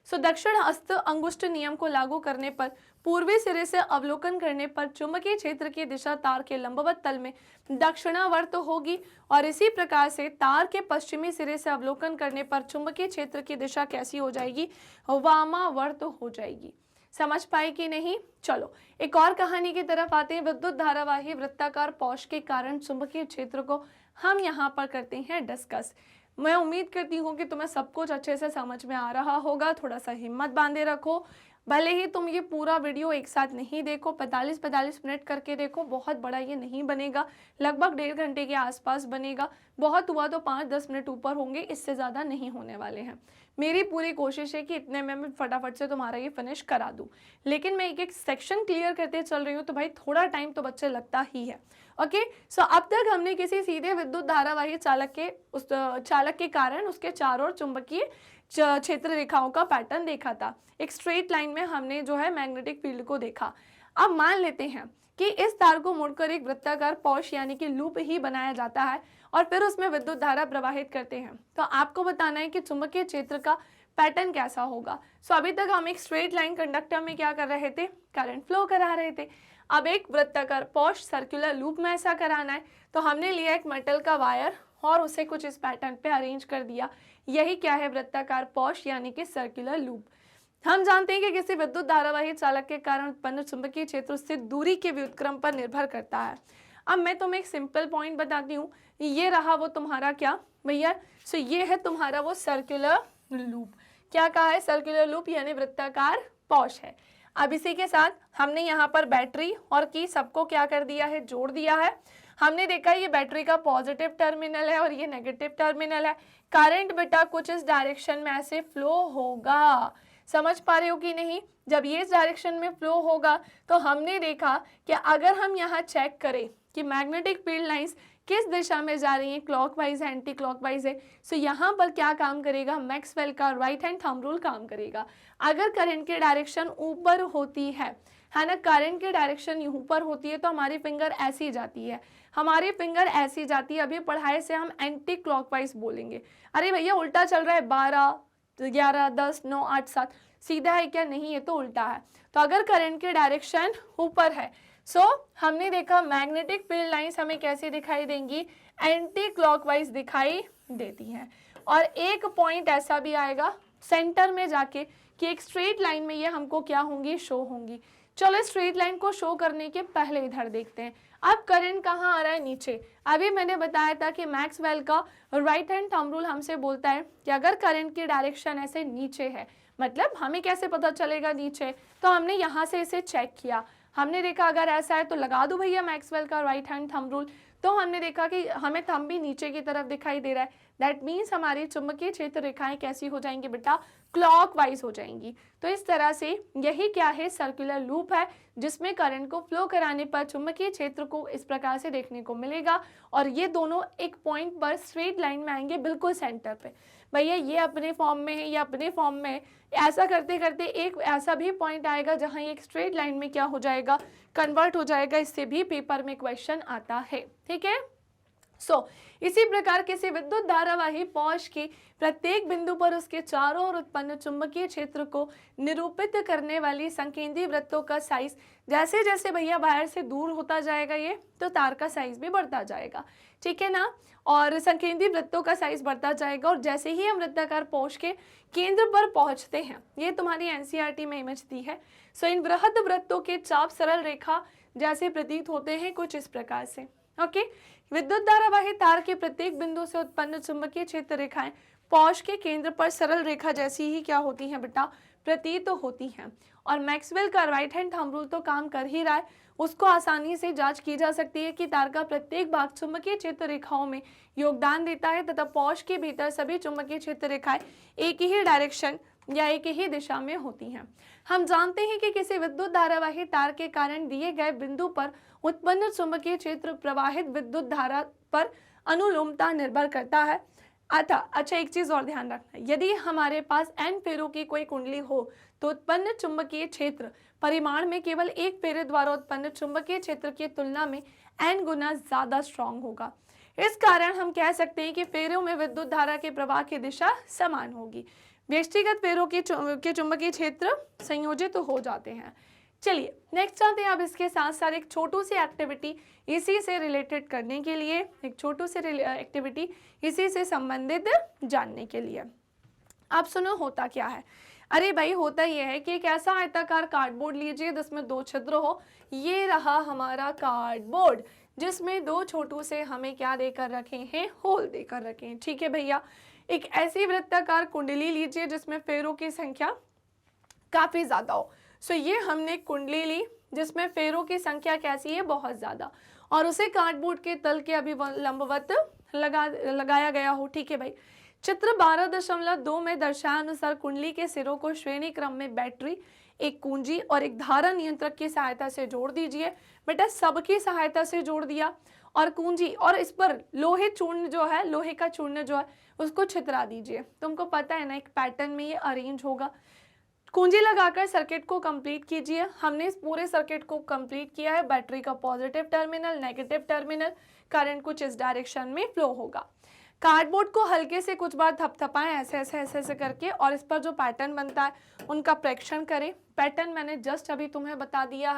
सो दक्षिण हस्त अंगुष्ठ नियम को लागू करने पर, पूर्वी सिरे से अवलोकन करने पर चुंबकीय क्षेत्र की दिशा तार के लंबवत तल में दक्षिणावर्त होगी, और इसी प्रकार से तार के पश्चिमी सिरे से अवलोकन करने पर चुंबकीय क्षेत्र की दिशा कैसी हो जाएगी, वामावर्त हो जाएगी। समझ पाए कि नहीं? चलो एक और कहानी की तरफ आते हैं। विद्युत धारावाही वृत्ताकार पौष के कारण चुंबकीय क्षेत्र को हम यहाँ पर करते हैं डिस्कस। मैं उम्मीद करती हूँ कि तुम्हें सब कुछ अच्छे से समझ में आ रहा होगा। थोड़ा सा हिम्मत बांधे रखो, भले ही तुम ये पूरा वीडियो एक साथ नहीं देखो, 45-45 मिनट करके देखो, बहुत बड़ा ये नहीं बनेगा, लगभग 1.5 घंटे के आसपास बनेगा, बहुत हुआ तो 5-10 मिनट ऊपर होंगे, इससे ज़्यादा नहीं होने वाले हैं। मेरी पूरी कोशिश है कि इतने में मैं फटाफट से तुम्हारा ये फिनिश करा दूँ, लेकिन मैं एक एक सेक्शन क्लियर करते चल रही हूँ, तो भाई थोड़ा टाइम तो बच्चे लगता ही है। ओके, सो अब तक हमने किसी सीधे विद्युत धारावाही चालक के कारण उसके चारों ओर चुंबकीय क्षेत्र रेखाओं का पैटर्न देखा था। एक स्ट्रेट लाइन में हमने जो है मैग्नेटिक फील्ड को देखा। अब मान लेते हैं कि इस तार को मुड़कर एक वृत्ताकार पौष यानी कि लूप ही बनाया जाता है, और फिर उसमें विद्युत धारा प्रवाहित करते हैं। तो आपको बताना है कि चुंबकीय क्षेत्र का पैटर्न कैसा होगा। सो अभी तक हम एक स्ट्रेट लाइन कंडक्टर में क्या कर रहे थे, करंट फ्लो करा रहे थे। अब एक वृत्ताकार पौष सर्कुलर लूप में ऐसा कराना है, तो हमने लिया एक मेटल का वायर और उसे कुछ इस पैटर्न पे अरेंज कर दिया। यही क्या है, वृत्ताकार पौष यानी कि सर्कुलर लूप। हम जानते हैं कि किसी विद्युत धारावाही चालक के कारण उत्पन्न चुंबकीय क्षेत्र उससे दूरी के व्युत्क्रम पर निर्भर करता है। अब मैं तुम्हें एक सिंपल पॉइंट बताती हूँ, ये रहा वो तुम्हारा क्या भैया, सो ये है तुम्हारा वो सर्कुलर लूप। क्या कहा है, सर्कुलर लूप यानी वृत्ताकार पौष है। अब इसी के साथ हमने यहाँ पर बैटरी और की सबको क्या कर दिया है, जोड़ दिया है। हमने देखा ये बैटरी का पॉजिटिव टर्मिनल है और ये नेगेटिव टर्मिनल है। करंट बेटा कुछ इस डायरेक्शन में ऐसे फ्लो होगा, समझ पा रहे हो कि नहीं? जब ये इस डायरेक्शन में फ्लो होगा तो हमने देखा कि अगर हम यहाँ चेक करें कि मैग्नेटिक फील्ड लाइंस किस दिशा में जा रही हैं, क्लॉकवाइज है, एंटी क्लॉकवाइज है, सो यहाँ पर क्या काम करेगा, मैक्सवेल का राइट हैंड थंब रूल काम करेगा। अगर करंट की डायरेक्शन ऊपर होती है ना, करंट की डायरेक्शन ऊपर होती है तो हमारी फिंगर ऐसी जाती है, हमारी फिंगर ऐसी जाती है। अभी पढ़ाई से हम एंटी क्लॉकवाइज बोलेंगे। अरे भैया उल्टा चल रहा है, 12, 11, 10, 9, 8, 7, सीधा है क्या? नहीं, ये तो उल्टा है। तो अगर करंट की डायरेक्शन ऊपर है, सो हमने देखा मैग्नेटिक फील्ड लाइंस हमें कैसे दिखाई देंगी, एंटी क्लॉकवाइज दिखाई देती हैं। और एक पॉइंट ऐसा भी आएगा सेंटर में जाके कि एक स्ट्रेट लाइन में ये हमको क्या होंगी, शो होंगी। चलो स्ट्रेट लाइन को शो करने के पहले इधर देखते हैं। अब करंट कहाँ आ रहा है, नीचे। अभी मैंने बताया था कि मैक्सवेल का राइट हैंड थंब रूल हमसे बोलता है कि अगर करंट की डायरेक्शन ऐसे नीचे है, मतलब हमें कैसे पता चलेगा नीचे, तो हमने यहाँ से इसे चेक किया। हमने देखा अगर ऐसा है तो लगा दो भैया मैक्सवेल का राइट हैंड थंब रूल। तो हमने देखा कि हमें थंब भी नीचे की तरफ दिखाई दे रहा है, दैट मीन्स हमारी चुंबकीय क्षेत्र रेखाएं कैसी हो जाएंगी बेटा, क्लॉकवाइज हो जाएंगी। तो इस तरह से यही क्या है, सर्कुलर लूप है, जिसमें करंट को फ्लो कराने पर चुंबकीय क्षेत्र को इस प्रकार से देखने को मिलेगा और ये दोनों एक पॉइंट पर स्ट्रेट लाइन में आएंगे बिल्कुल सेंटर पे। भैया ये अपने फॉर्म में है, ये अपने फॉर्म में है, ऐसा करते करते एक ऐसा भी पॉइंट आएगा जहां ये एक स्ट्रेट लाइन में क्या हो जाएगा, कन्वर्ट हो जाएगा। इससे भी पेपर में क्वेश्चन आता है, ठीक है। इसी प्रकार किसी विद्युत धारावाही पॉश के प्रत्येक बिंदु पर उसके चारों ओर उत्पन्न चुंबकीय क्षेत्र को निरूपित करने वाली संकेंद्रीय वृत्तों का साइज जैसे जैसे भैया बाहर से दूर होता जाएगा ये, तो तार का साइज भी बढ़ता जाएगा, ठीक है ना। और संकेंद्रीय वृत्तों का साइज बढ़ता जाएगा और जैसे ही हम वृत्ताकार पॉश के केंद्र पर पहुंचते हैं, ये तुम्हारी एनसीईआरटी में इमेज दी है। इन बृहद वृत्तों के चाप सरल रेखा जैसे प्रतीत होते हैं कुछ इस प्रकार से। ओके, विद्युत धारावाही तार के प्रत्येक बिंदु से उत्पन्न चुंबकीय क्षेत्र रेखाएं पॉश के केंद्र पर सरल रेखा जैसी ही क्या होती हैं बेटा, प्रतीत होती हैं। और मैक्सवेल का राइट हैंड थंब रूल तो काम कर ही रहा है, उसको आसानी से जांच की जा सकती है कि तार का प्रत्येक भाग चुंबकीय क्षेत्र रेखाओं में योगदान देता है तथा पॉश के भीतर सभी चुंबकीय क्षेत्र रेखाएं एक ही डायरेक्शन या एक ही दिशा में होती हैं। हम जानते हैं कि किसी विद्युत धारावाही तार के कारण दिए गए बिंदु पर उत्पन्न चुंबकीय क्षेत्र प्रवाहित विद्युत धारा पर अनुलोमता निर्भर करता है। अच्छा एक चीज और ध्यान रखना, यदि हमारे पास n फेरों की कोई कुंडली हो तो उत्पन्न चुंबकीय क्षेत्र परिमाण में केवल एक फेरे द्वारा उत्पन्न चुंबकीय क्षेत्र की तुलना में n गुना ज्यादा स्ट्रॉन्ग होगा। इस कारण हम कह सकते हैं कि फेरों में विद्युत धारा के प्रवाह की दिशा समान होगी। व्यक्तिगत फेरों के चुंबकीय क्षेत्र संयोजित तो हो जाते हैं। चलिए नेक्स्ट आते हैं। अब इसके साथ साथ एक छोटू सी एक्टिविटी इसी से रिलेटेड करने के लिए, एक छोटू सी एक्टिविटी इसी से संबंधित जानने के लिए। आप सुनो होता क्या है। अरे भाई होता यह है कि एक ऐसा आयताकार कार्डबोर्ड लीजिए जिसमें दो छिद्र हो। ये रहा हमारा कार्डबोर्ड जिसमें दो छोटू से हमें क्या देकर रखे हैं, होल देकर रखे हैं, ठीक है भैया। एक ऐसी वृत्ताकार कुंडली लीजिए जिसमें फेरों की संख्या काफी ज्यादा हो। ये हमने कुंडली ली जिसमें फेरों की संख्या कैसी है, बहुत ज्यादा, और उसे कार्डबोर्ड के तल के अभी लंबवत लगाया गया हो, ठीक है भाई। चित्र 12.2 में दर्शाए अनुसार कुंडली के सिरों को श्रेणी क्रम में बैटरी, एक कुंजी और एक धारा नियंत्रक की सहायता से जोड़ दीजिए। बेटा सबकी सहायता से जोड़ दिया और कुंजी, और इस पर लोहे चूर्ण जो है, लोहे का चूर्ण जो है उसको छितरा दीजिए। तुमको पता है ना एक पैटर्न में ये अरेंज होगा। कुंजी लगाकर सर्किट को कंप्लीट कीजिए। हमने इस पूरे सर्किट को कंप्लीट किया है। बैटरी का positive terminal, negative terminal, current कुछ इस डायरेक्शन में फ्लो होगा। कार्डबोर्ड को हल्के से कुछ बार थपथपाएं ऐसे ऐसे ऐसे ऐसे करके, और इस पर जो पैटर्न बनता है उनका प्रेक्षण करें। पैटर्न मैंने जस्ट अभी तुम्हें बता दिया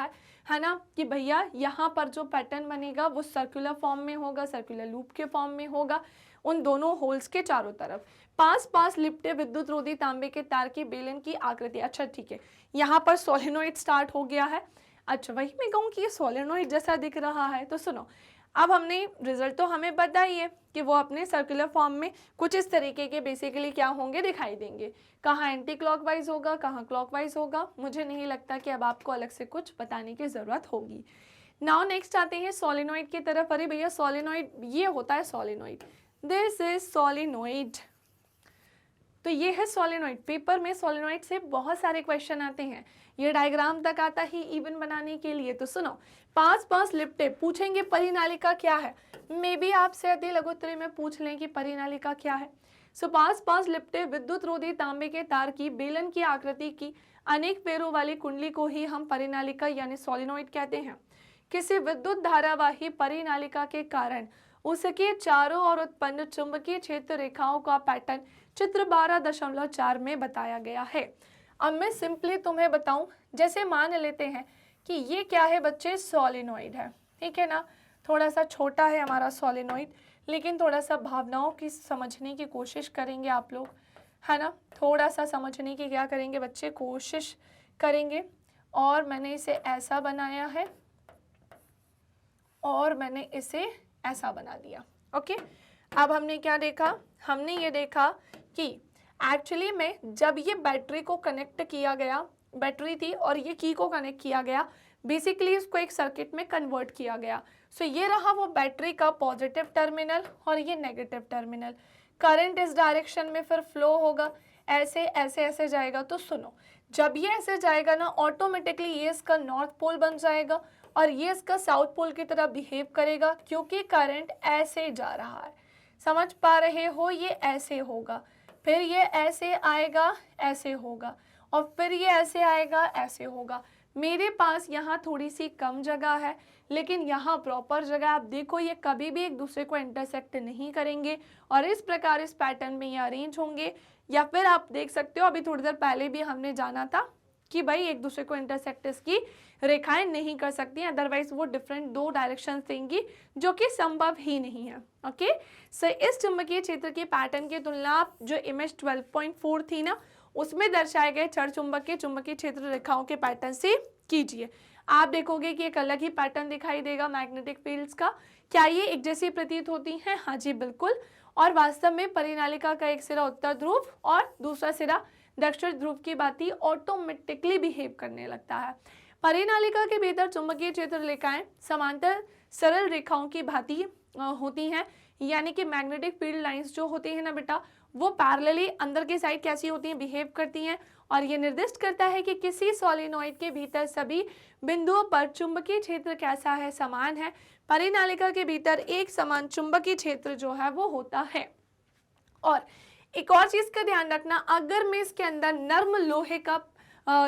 है ना, कि भैया यहाँ पर जो पैटर्न बनेगा वो सर्कुलर फॉर्म में होगा, सर्कुलर लूप के फॉर्म में होगा, उन दोनों होल्स के चारों तरफ पास लिपटे विद्युत रोधी तांबे के तार की बेलन की आकृति। अच्छा ठीक है, यहाँ पर सोलेनोइड स्टार्ट हो गया है। अच्छा वही मैं कहूँ कि ये सोलेनोइड जैसा दिख रहा है। तो सुनो, अब हमने रिजल्ट तो हमें पता ही है कि वो अपने सर्कुलर फॉर्म में कुछ इस तरीके के बेसिकली क्या होंगे, दिखाई देंगे। कहाँ एंटी क्लॉकवाइज होगा, कहाँ क्लॉकवाइज होगा, मुझे नहीं लगता कि अब आपको अलग से कुछ बताने की जरूरत होगी। नाउ नेक्स्ट आते हैं सोलेनोइड की तरफ। अरे भैया सोलेनोइड ये होता है सोलेनोइड, दिस इज सोलेनोइड। तो ये है सोलेनोइड। पेपर में सोलेनोइड से बहुत सारे क्वेश्चन आते हैं, ये डायग्राम तक आता ही इवन बनाने के लिए। तो सुनो, पास लिपटे पूछेंगे परिनालिका क्या है, मे बी आपसे अति लघुत्तरी में पूछ लें कि परिनालिका क्या है। पास लिपटे विद्युत रोधी तांबे के तार की बेलन की आकृति की अनेक पैरों वाली कुंडली को ही हम परिनालिका यानी सोलेनोइड कहते हैं। किसी विद्युत धारावाही परिनालिका के कारण उसके चारों ओर उत्पन्न चुंबकीय क्षेत्र रेखाओं का पैटर्न चित्र 12.4 में बताया गया है। अब मैं सिंपली तुम्हें बताऊं, जैसे मान लेते हैं कि ये क्या है बच्चे, सोलेनोइड है, ठीक है ना। थोड़ा सा छोटा है हमारा सोलेनोइड, लेकिन थोड़ा सा भावनाओं की समझने की कोशिश करेंगे आप लोग, है ना। थोड़ा सा समझने की क्या करेंगे बच्चे, कोशिश करेंगे। और मैंने इसे ऐसा बनाया है और मैंने इसे ऐसा बना दिया। ओके, अब हमने क्या देखा, हमने ये देखा कि एक्चुअली में जब ये बैटरी को कनेक्ट किया गया, बैटरी थी और ये की को कनेक्ट किया गया, बेसिकली इसको एक सर्किट में कन्वर्ट किया गया। सो ये रहा वो बैटरी का पॉजिटिव टर्मिनल और ये नेगेटिव टर्मिनल। करंट इस डायरेक्शन में फिर फ्लो होगा, ऐसे ऐसे ऐसे जाएगा। तो सुनो, जब ये ऐसे जाएगा ना, ऑटोमेटिकली ये इसका नॉर्थ पोल बन जाएगा और ये इसका साउथ पोल की तरह बिहेव करेगा, क्योंकि करंट ऐसे जा रहा है। समझ पा रहे हो? ये ऐसे होगा, फिर ये ऐसे आएगा, ऐसे होगा, और फिर ये ऐसे आएगा, ऐसे होगा। मेरे पास यहाँ थोड़ी सी कम जगह है, लेकिन यहाँ प्रॉपर जगह। आप देखो, ये कभी भी एक दूसरे को इंटरसेक्ट नहीं करेंगे और इस प्रकार इस पैटर्न में ये अरेंज होंगे। या फिर आप देख सकते हो, अभी थोड़ी देर पहले भी हमने जाना था कि भाई एक दूसरे को इंटरसेक्ट इसकी रेखाएं नहीं कर सकती, अदरवाइज वो डिफरेंट दो डायरेक्शन देंगी, जो कि संभव ही नहीं है। ओके, सो इस चुंबकीय क्षेत्र के पैटर्न की तुलना जो इमेज 12.4 थी ना, उसमें दर्शाए गए क्षण चुंबक के चुंबकीय क्षेत्र रेखाओं के पैटर्न से कीजिए। आप देखोगे कि एक अलग ही पैटर्न दिखाई देगा मैग्नेटिक फील्ड्स का। क्या ये एक जैसी प्रतीत होती हैं? हाँ जी, बिल्कुल। और वास्तव में परिनालिका का एक सिरा उत्तर ध्रुव और दूसरा सिरा दक्षिण ध्रुव की भांति ऑटोमेटिकली बिहेव करने लगता है। परिनालिका के भीतर चुंबकीय क्षेत्र रेखाएं समांतर सरल रेखाओं की भांति होती हैं, यानी कि मैग्नेटिक फील्ड लाइंस जो होती है ना बेटा, वो पैरेलली अंदर की साइड कैसी होती हैं, बिहेव करती हैं। और ये निर्दिष्ट करता है कि किसी सोलेनोइड के भीतर सभी बिंदुओं पर चुंबकीय क्षेत्र कैसा है, समान है। परिनालिका के भीतर एक समान चुंबकीय क्षेत्र जो है वो होता है। और एक और चीज का ध्यान रखना, अगर मैं इसके अंदर नर्म लोहे का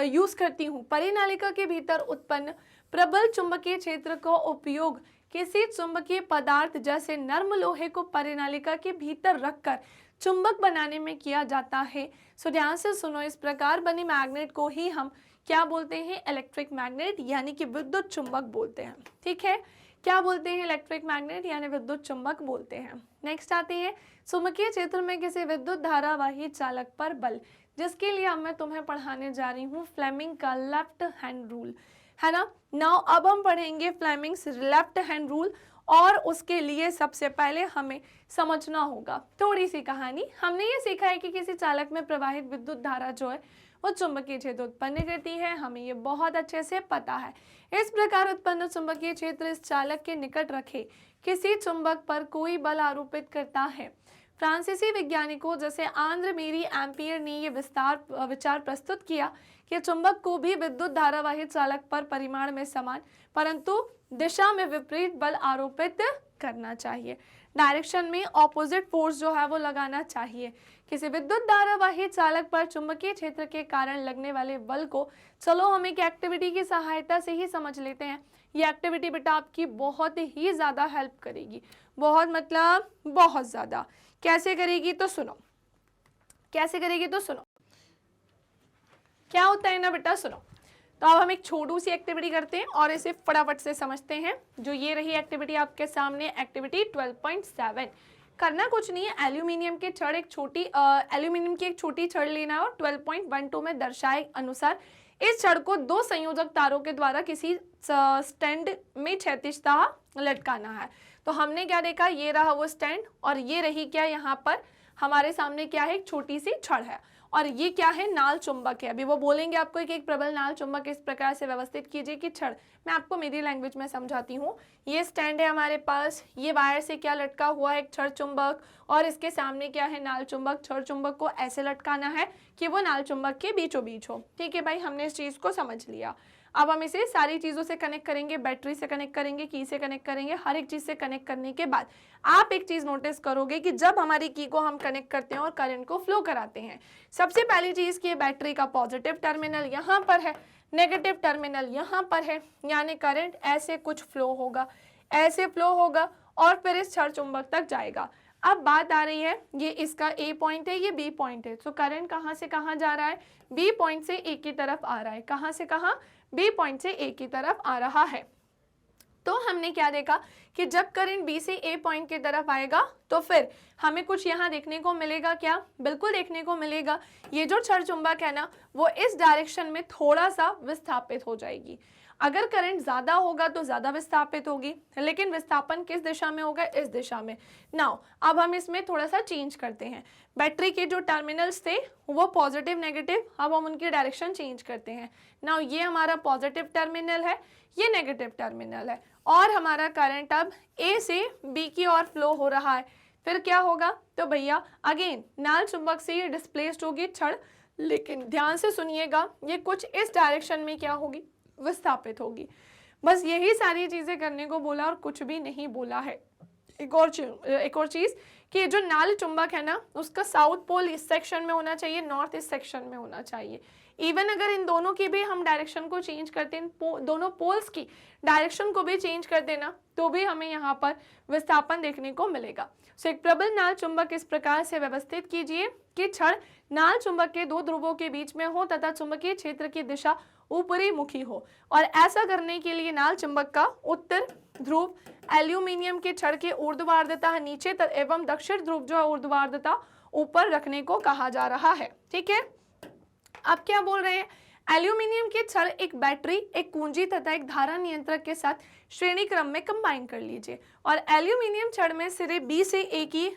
यूज करती हूँ, परिनालिका के भीतर उत्पन्न प्रबल चुंबकीय क्षेत्र का उपयोग किसी चुंबकीय पदार्थ जैसे नर्म लोहे को परिनालिका के भीतर रखकर चुंबक बनाने में किया जाता है। सो ध्यान से सुनो, इस प्रकार बनी मैग्नेट को ही हम क्या बोलते हैं? इलेक्ट्रिक मैग्नेट, यानी कि विद्युत चुंबक बोलते हैं। ठीक है, क्या बोलते हैं? इलेक्ट्रिक मैग्नेट यानी विद्युत चुंबक बोलते हैं। नेक्स्ट आते हैं चुंबकीय क्षेत्र में किसी विद्युत धारावाही चालक पर बल, जिसके लिए अब मैं तुम्हें पढ़ाने जा रही हूँ फ्लेमिंग का लेफ्ट हैंड रूल, है ना। नाउ अब हम पढ़ेंगे फ्लेमिंग्स लेफ्ट हैंड रूल, और उसके लिए सबसे पहले हमें समझना होगा थोड़ी सी कहानी। हमने ये सीखा है कि किसी चालक में प्रवाहित विद्युत धारा जो है वो चुंबकीय क्षेत्र उत्पन्न करती है, हमें ये बहुत अच्छे से पता है। इस प्रकार उत्पन्न चुंबकीय क्षेत्र इस चालक के निकट रखे किसी चुंबक पर कोई बल आरोपित करता है। फ्रांसीसी वैज्ञानिकों जैसे आंद्रे मेरी एम्पियर ने ये विचार प्रस्तुत किया कि चुंबक को भी विद्युत धारावाही चालक पर परिमाण में समान परंतु दिशा में विपरीत बल आरोपित करना चाहिए। डायरेक्शन में ऑपोजिट फोर्स जो है वो लगाना चाहिए। किसी विद्युत धारावाही चालक पर चुंबकीय क्षेत्र के कारण लगने वाले बल को चलो हम एक एक्टिविटी की सहायता से ही समझ लेते हैं। ये एक्टिविटी बेटा आपकी बहुत ही ज़्यादा हेल्प करेगी, बहुत मतलब बहुत ज़्यादा। कैसे करेगी तो सुनो, कैसे करेगी तो सुनो। क्या होता है ना बेटा, सुनो। तो अब हम एक छोटी सी एक्टिविटी करते हैं और इसे फटाफट से समझते हैं। जो ये रही एक्टिविटी आपके सामने, एक्टिविटी 12.7। करना कुछ नहीं है, एल्यूमिनियम के छड़ एक छोटी एल्यूमिनियम की एक छोटी छड़ लेना है और 12.12 में दर्शाए अनुसार इस छड़ को दो संयोजक तारों के द्वारा किसी स्टैंड में क्षैतिजतः लटकाना है। तो हमने क्या देखा, ये रहा वो स्टैंड और ये रही क्या, यहाँ पर हमारे सामने क्या है, एक छोटी सी छड़ है और ये क्या है, नाल चुंबक है। अभी वो बोलेंगे आपको एक प्रबल नाल चुंबक इस प्रकार से व्यवस्थित कीजिए कि छड़, मैं आपको मेरी लैंग्वेज में समझाती हूँ। ये स्टैंड है हमारे पास, ये वायर से क्या लटका हुआ है, एक छड़ चुंबक, और इसके सामने क्या है, नाल चुंबक। छड़ चुंबक को ऐसे लटकाना है कि वो नाल चुंबक के बीचों बीच हो। ठीक है भाई, हमने इस चीज को समझ लिया। अब हम इसे सारी चीज़ों से कनेक्ट करेंगे, बैटरी से कनेक्ट करेंगे, की से कनेक्ट करेंगे। हर एक चीज़ से कनेक्ट करने के बाद आप एक चीज़ नोटिस करोगे कि जब हमारी की को हम कनेक्ट करते हैं और करंट को फ्लो कराते हैं, सबसे पहली चीज़ की बैटरी का पॉजिटिव टर्मिनल यहाँ पर है, नेगेटिव टर्मिनल यहाँ पर है, यानी करंट ऐसे कुछ फ्लो होगा, ऐसे फ्लो होगा और फिर इस छड़ चुंबक तक जाएगा। अब बात आ रही है, ये इसका ए पॉइंट है, ये बी पॉइंट है। तो करंट कहाँ से कहाँ जा रहा है, बी पॉइंट से ए की तरफ आ रहा है। कहाँ से कहाँ, बी पॉइंट से ए की तरफ आ रहा है। तो हमने क्या देखा कि जब करंट बी से ए पॉइंट की तरफ आएगा तो फिर हमें कुछ यहाँ देखने को मिलेगा। क्या, बिल्कुल देखने को मिलेगा। ये जो छड़ चुंबक है ना, वो इस डायरेक्शन में थोड़ा सा विस्थापित हो जाएगी। अगर करंट ज्यादा होगा तो ज्यादा विस्थापित होगी, लेकिन विस्थापन किस दिशा में होगा, इस दिशा में। नाउ अब हम इसमें थोड़ा सा चेंज करते हैं। बैटरी के जो टर्मिनल्स थे वो पॉजिटिव नेगेटिव, अब हम उनकी डायरेक्शन चेंज करते हैं। नाउ ये हमारा पॉजिटिव टर्मिनल है, ये नेगेटिव टर्मिनल है, और हमारा करंट अब ए से बी की ओर फ्लो हो रहा है। फिर क्या होगा, तो भैया अगेन नाल चुंबक से ये डिस्प्लेस्ड होगी छड़, लेकिन ध्यान से सुनिएगा, ये कुछ इस डायरेक्शन में क्या होगी, विस्थापित होगी। बस यही सारी चीजें करने को बोला और कुछ भी नहीं बोला है। एक और चीज कि जो नाल चुंबक है ना, उसका साउथ पोल इस सेक्शन में होना चाहिए, नॉर्थ इस सेक्शन में होना चाहिए। इवन अगर इन दोनों की भी हम डायरेक्शन को चेंज करते हैं, दोनों पोल्स की डायरेक्शन को भी चेंज कर देना, तो भी हमें यहाँ पर विस्थापन देखने को मिलेगा। सो एक प्रबल नाल चुंबक इस प्रकार से व्यवस्थित कीजिए कि छड़ नाल चुंबक के दो ध्रुवों के बीच में हो तथा चुंबकीय क्षेत्र की दिशा ऊपरी मुखी हो। और ऐसा करने के लिए नाल चुंबक का उत्तर ध्रुव एल्यूमिनियम के छड़ के ऊर्ध्वाधरता नीचे एवं दक्षिण ध्रुव जो है ऊर्ध्वाधरता ऊपर रखने को कहा जा रहा है। ठीक है, अब क्या बोल रहे हैं, एल्यूमिनियम के छड़ एक बैटरी, एक कुंजी तथा एक धारा नियंत्रक के साथ श्रेणी क्रम में कंबाइन कर लीजिए, और एल्यूमिनियम छड़ में सिरे बी से ए की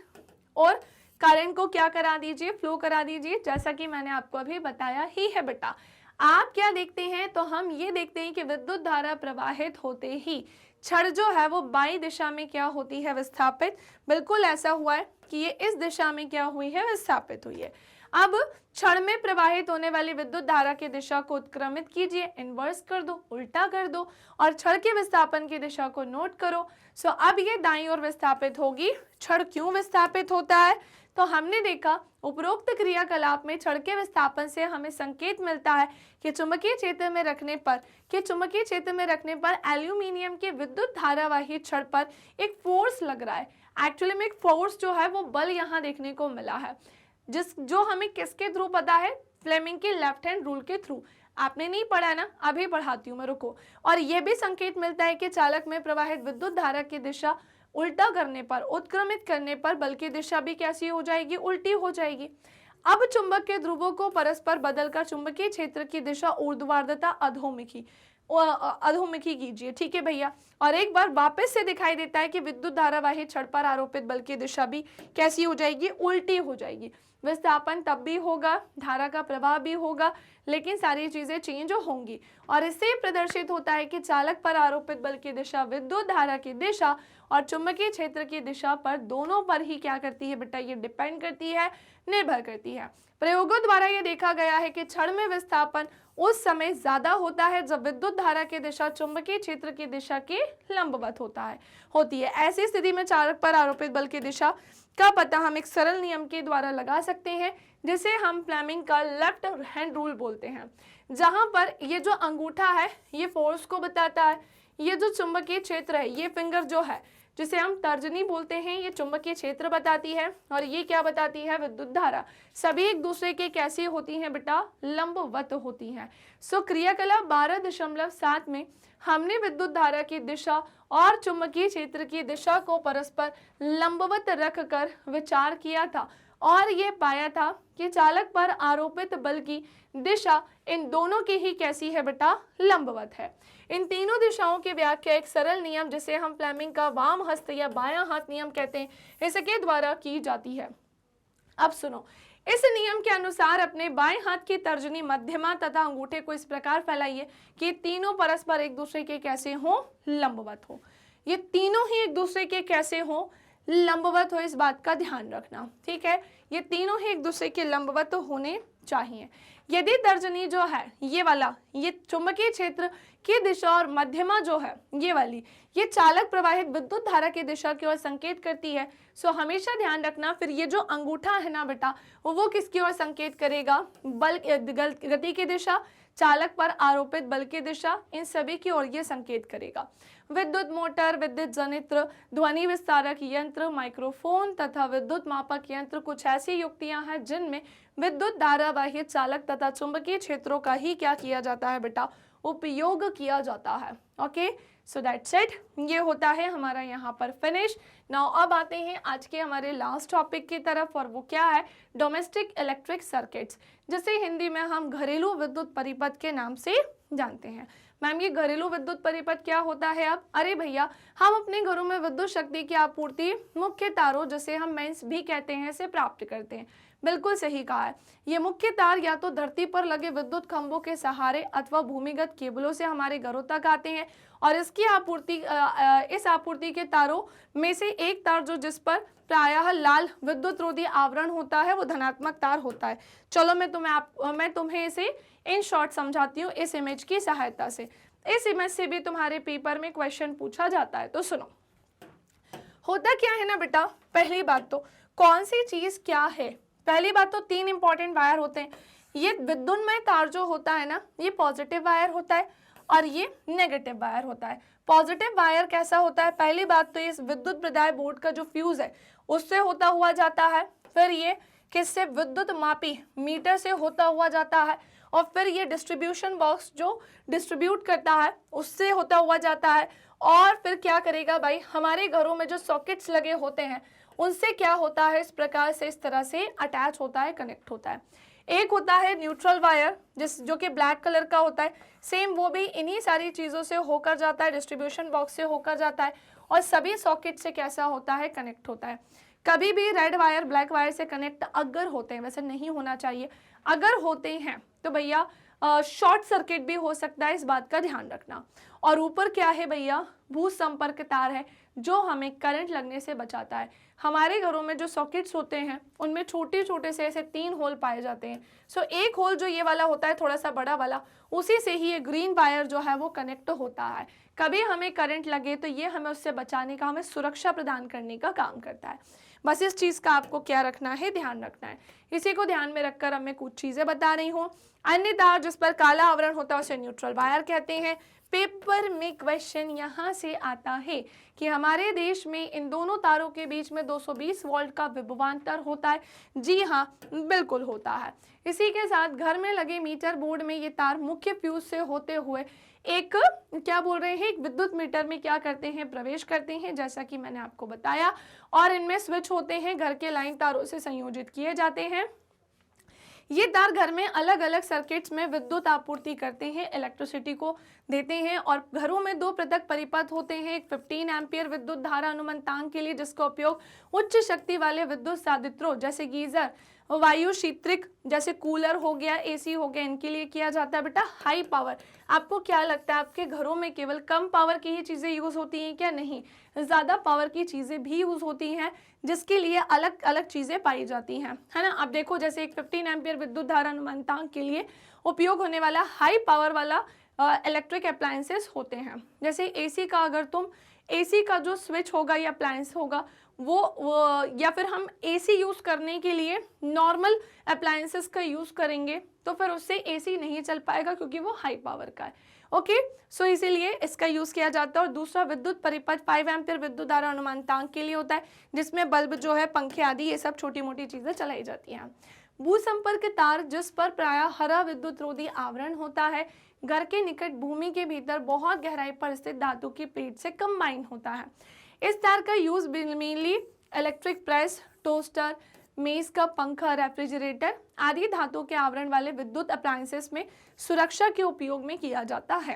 और करंट को क्या करा दीजिए, फ्लो करा दीजिए, जैसा कि मैंने आपको अभी बताया ही है बेटा। आप क्या देखते हैं, तो हम ये देखते हैं कि विद्युत धारा प्रवाहित होते ही छड़ जो है वो बाई दिशा में क्या होती है, विस्थापित। बिल्कुल ऐसा हुआ है कि ये इस दिशा में क्या हुई है, विस्थापित हुई है। अब छड़ में प्रवाहित होने वाली विद्युत धारा की दिशा को उत्क्रमित कीजिए, इन्वर्स कर दो, उल्टा कर दो, और छड़ के विस्थापन की दिशा को नोट करो। सो अब ये दाईं ओर विस्थापित होगी। छड़ क्यों विस्थापित होता है, तो हमने देखा उपरोक्त क्रियाकलाप में छड़ के विस्थापन से हमें संकेत मिलता है कि चुंबकीय क्षेत्र में रखने पर एल्यूमिनियम के विद्युत धारावाही छड़ पर एक फोर्स लग रहा है। एक्चुअली में एक फोर्स जो है वो बल यहाँ देखने को मिला है, जो हमें किसके थ्रू पता है, फ्लेमिंग के लेफ्ट हैंड रूल के थ्रू। आपने नहीं पढ़ा ना, अभी पढ़ाती हूँ मैं, रुको। और यह भी संकेत मिलता है कि चालक में प्रवाहित विद्युत धारा की दिशा उल्टा करने पर, उत्क्रमित करने पर बल की दिशा भी कैसी हो जाएगी, उल्टी हो जाएगी। अब चुंबक के ध्रुवों को परस्पर बदलकर चुंबकीय क्षेत्र की दिशा ऊर्ध्वाधरता अधोमुखी कीजिए। ठीक है भैया, और एक बार वापस से दिखाई देता है कि विद्युत धारावाही छड़ पर आरोपित बल की दिशा भी कैसी हो जाएगी, उल्टी हो जाएगी। विस्थापन तब भी होगा, धारा का प्रवाह भी होगा, लेकिन सारी चीजें चेंज होंगी। और इससे प्रदर्शित होता है कि चालक पर आरोपित बल की दिशा विद्युत धारा की दिशा और चुंबकीय क्षेत्र की दिशा पर, दोनों पर ही क्या करती है बेटा, ये डिपेंड करती है, निर्भर करती है। प्रयोगों द्वारा ये देखा गया है कि छड़ में विस्थापन उस समय ज्यादा होता है जब विद्युत धारा की दिशा चुंबकीय क्षेत्र की दिशा के लंबवत होती है। ऐसी स्थिति में चालक पर आरोपित बल की दिशा का पता हम एक सरल नियम के द्वारा लगा सकते हैं, जिसे हम फ्लेमिंग का लेफ्ट हैंड रूल बोलते हैं, जहां पर ये जो अंगूठा है ये फोर्स को बताता है, ये जो चुंबकीय क्षेत्र है, ये फिंगर जो है जिसे हम तर्जनी बोलते हैं, ये चुंबकीय क्षेत्र बताती है, और ये क्या बताती है, विद्युत धारा। सभी एक दूसरे के कैसी होती हैं बेटा, लंबवत होती हैं। सो क्रियाकलाप 12.7 में हमने विद्युत धारा की दिशा और चुंबकीय क्षेत्र की दिशा को परस्पर लंबवत रखकर विचार किया था, और ये पाया था कि चालक पर आरोपित बल की दिशा इन दोनों की ही कैसी है बेटा, लंबवत है। इन तीनों दिशाओं की व्याख्या एक सरल नियम, जिसे हम फ्लेमिंग का वाम हस्त या बायां हाथ नियम कहते हैं, इसके द्वारा की जाती है। अब सुनो, इस नियम के अनुसार अपने बाएं हाथ की तर्जनी, मध्यमा तथा अंगूठे को इस प्रकार फैलाइए कि तीनों परस्पर एक दूसरे के कैसे हो, लंबवत हो। ये तीनों ही एक दूसरे के कैसे हो, लंबवत हो, इस बात का ध्यान रखना। ठीक है, ये तीनों ही एक दूसरे के लंबवत होने चाहिए। यदि तर्जनी जो है ये वाला, ये चुंबकीय क्षेत्र की दिशा, और मध्यमा जो है ये वाली, ये चालक प्रवाहित विद्युत धारा की दिशा की ओर संकेत करती है। सो हमेशा ध्यान रखना, फिर ये जो अंगूठा है ना बेटा, वो किसकी ओर संकेत करेगा, बल, गति की दिशा, चालक पर आरोपित बल की दिशा, इन सभी की ओर ये संकेत करेगा। विद्युत मोटर, विद्युत जनित्र, ध्वनि विस्तारक यंत्र, माइक्रोफोन तथा विद्युत मापक यंत्र कुछ ऐसी युक्तियां हैं जिनमें विद्युत धारावाही चालक तथा चुंबकीय क्षेत्रों का ही क्या किया जाता है बेटा, उपयोग किया जाता है। ओके, सो दैट्स इट, ये होता है हमारा यहाँ पर फिनिश। नाउ अब आते हैं आज के हमारे लास्ट टॉपिक की तरफ, और वो क्या है, डोमेस्टिक इलेक्ट्रिक सर्किट्स, जिसे हिंदी में हम घरेलू विद्युत परिपथ के नाम से जानते हैं। मैम ये घरेलू विद्युत परिपथ क्या होता है? अब अरे भैया, हम अपने घरों में विद्युत शक्ति की आपूर्ति मुख्य तारों, जिसे हम मेंस भी कहते हैं, से प्राप्त करते हैं। बिल्कुल सही कहा है। ये मुख्य तार या तो धरती पर लगे विद्युत खंभों के सहारे अथवा भूमिगत केबलों से हमारे घरों तक आते हैं, और इसकी आपूर्ति इस आपूर्ति के तारों में से एक तार जो जिस पर प्रायः लाल विद्युत रोधी आवरण होता है वो धनात्मक तार होता है। चलो मैं तुम्हें इसे इन शॉर्ट समझाती हूँ इस इमेज की सहायता से। इस इमेज से भी तुम्हारे पेपर में क्वेश्चन पूछा जाता है, तो सुनो। होता क्या है ना बेटा, पहली बात तो कौन सी चीज क्या है, पहली बात तो 3 इंपॉर्टेंट वायर होते हैं। ये विद्युन्मय तार जो होता है ना, ये पॉजिटिव वायर होता है और ये नेगेटिव वायर होता है। पॉजिटिव वायर कैसा होता है? पहली बात तो इस विद्युत प्रदाय बोर्ड का जो फ्यूज है उससे होता हुआ जाता है, फिर ये किससे, विद्युत मापी मीटर से होता हुआ जाता है, और फिर ये डिस्ट्रीब्यूशन बॉक्स जो डिस्ट्रीब्यूट करता है उससे होता हुआ जाता है, और फिर क्या करेगा भाई, हमारे घरों में जो सॉकेट्स लगे होते हैं उनसे क्या होता है, इस प्रकार से, इस तरह से अटैच होता है, कनेक्ट होता है। एक होता है न्यूट्रल वायर, जो कि ब्लैक कलर का होता है, सेम वो भी इन्हीं सारी चीज़ों से होकर जाता है, डिस्ट्रीब्यूशन बॉक्स से होकर जाता है, और सभी सॉकेट से कैसा होता है, कनेक्ट होता है। कभी भी रेड वायर ब्लैक वायर से कनेक्ट अगर होते हैं, वैसे नहीं होना चाहिए, अगर होते हैं तो भैया शॉर्ट सर्किट भी हो सकता है, इस बात का ध्यान रखना। और ऊपर क्या है भैया, भू संपर्क तार है जो हमें करंट लगने से बचाता है। हमारे घरों में जो सॉकेट्स होते हैं उनमें छोटे छोटे से ऐसे 3 होल पाए जाते हैं। सो एक होल जो ये वाला होता है थोड़ा सा बड़ा वाला, उसी से ही ये ग्रीन वायर जो है वो कनेक्ट होता है। कभी हमें करंट लगे तो ये हमें उससे बचाने का, हमें सुरक्षा प्रदान करने का काम करता है। बस इस चीज़ का आपको क्या रखना है, ध्यान रखना है। इसी को ध्यान में रखकर अब मैं कुछ चीज़ें बता रही हूँ। अन्य तार जिस पर काला आवरण होता है उसे न्यूट्रल वायर कहते हैं। पेपर में क्वेश्चन यहाँ से आता है कि हमारे देश में इन दोनों तारों के बीच में 220 वोल्ट का विभवांतर होता है। जी हाँ, बिल्कुल होता है। इसी के साथ घर में लगे मीटर बोर्ड में ये तार मुख्य फ्यूज से होते हुए एक क्या बोल रहे हैं, एक विद्युत मीटर में क्या करते हैं, प्रवेश करते हैं, जैसा कि मैंने आपको बताया। और इनमें स्विच होते हैं, घर के लाइन तारों से संयोजित किए जाते हैं। ये तार घर में अलग अलग सर्किट्स में विद्युत आपूर्ति करते हैं, इलेक्ट्रिसिटी को देते हैं। और घरों में 2 पृथक परिपथ होते हैं, एक 15 एम्पियर विद्युत धारा अनुमंतांक के लिए, जिसका उपयोग उच्च शक्ति वाले विद्युत साधित्रों जैसे गीजर, वायु शीतृक जैसे कूलर हो गया, एसी हो गया, इनके लिए किया जाता है। बेटा हाई पावर, आपको क्या लगता है आपके घरों में केवल कम पावर की ही चीज़ें यूज़ होती हैं क्या? नहीं, ज़्यादा पावर की चीज़ें भी यूज़ होती हैं, जिसके लिए अलग अलग चीज़ें पाई जाती हैं, है ना। अब देखो जैसे एक 15 एम्पियर विद्युत धारा अनुमंतांक के लिए उपयोग होने वाला हाई पावर वाला इलेक्ट्रिक अप्लायंसेस होते हैं। जैसे एसी का, अगर तुम एसी का जो स्विच होगा या अप्लायंस होगा वो या फिर हम एसी यूज़ करने के लिए नॉर्मल अप्लायंसेस का यूज़ करेंगे तो फिर उससे एसी नहीं चल पाएगा, क्योंकि वो हाई पावर का है। ओके, सो इसीलिए इसका यूज़ किया जाता है। और दूसरा विद्युत परिपथ 5 एम्पियर विद्युत धारा अनुमानतांक के लिए होता है, जिसमें बल्ब जो है, पंखे आदि, ये सब छोटी मोटी चीज़ें चलाई जाती हैं। भू संपर्क तार जिस पर प्रायः हरा विद्युत रोधी आवरण होता है, घर के निकट भूमि के भीतर बहुत गहराई पर स्थित धातु की प्लेट से कंबाइन होता है। इस तार का use mainly electric press, toaster, मेज का पंखा, रेफ्रिजरेटर आदि धातु के आवरण वाले विद्युत अप्लायंसेस में सुरक्षा के उपयोग में किया जाता है।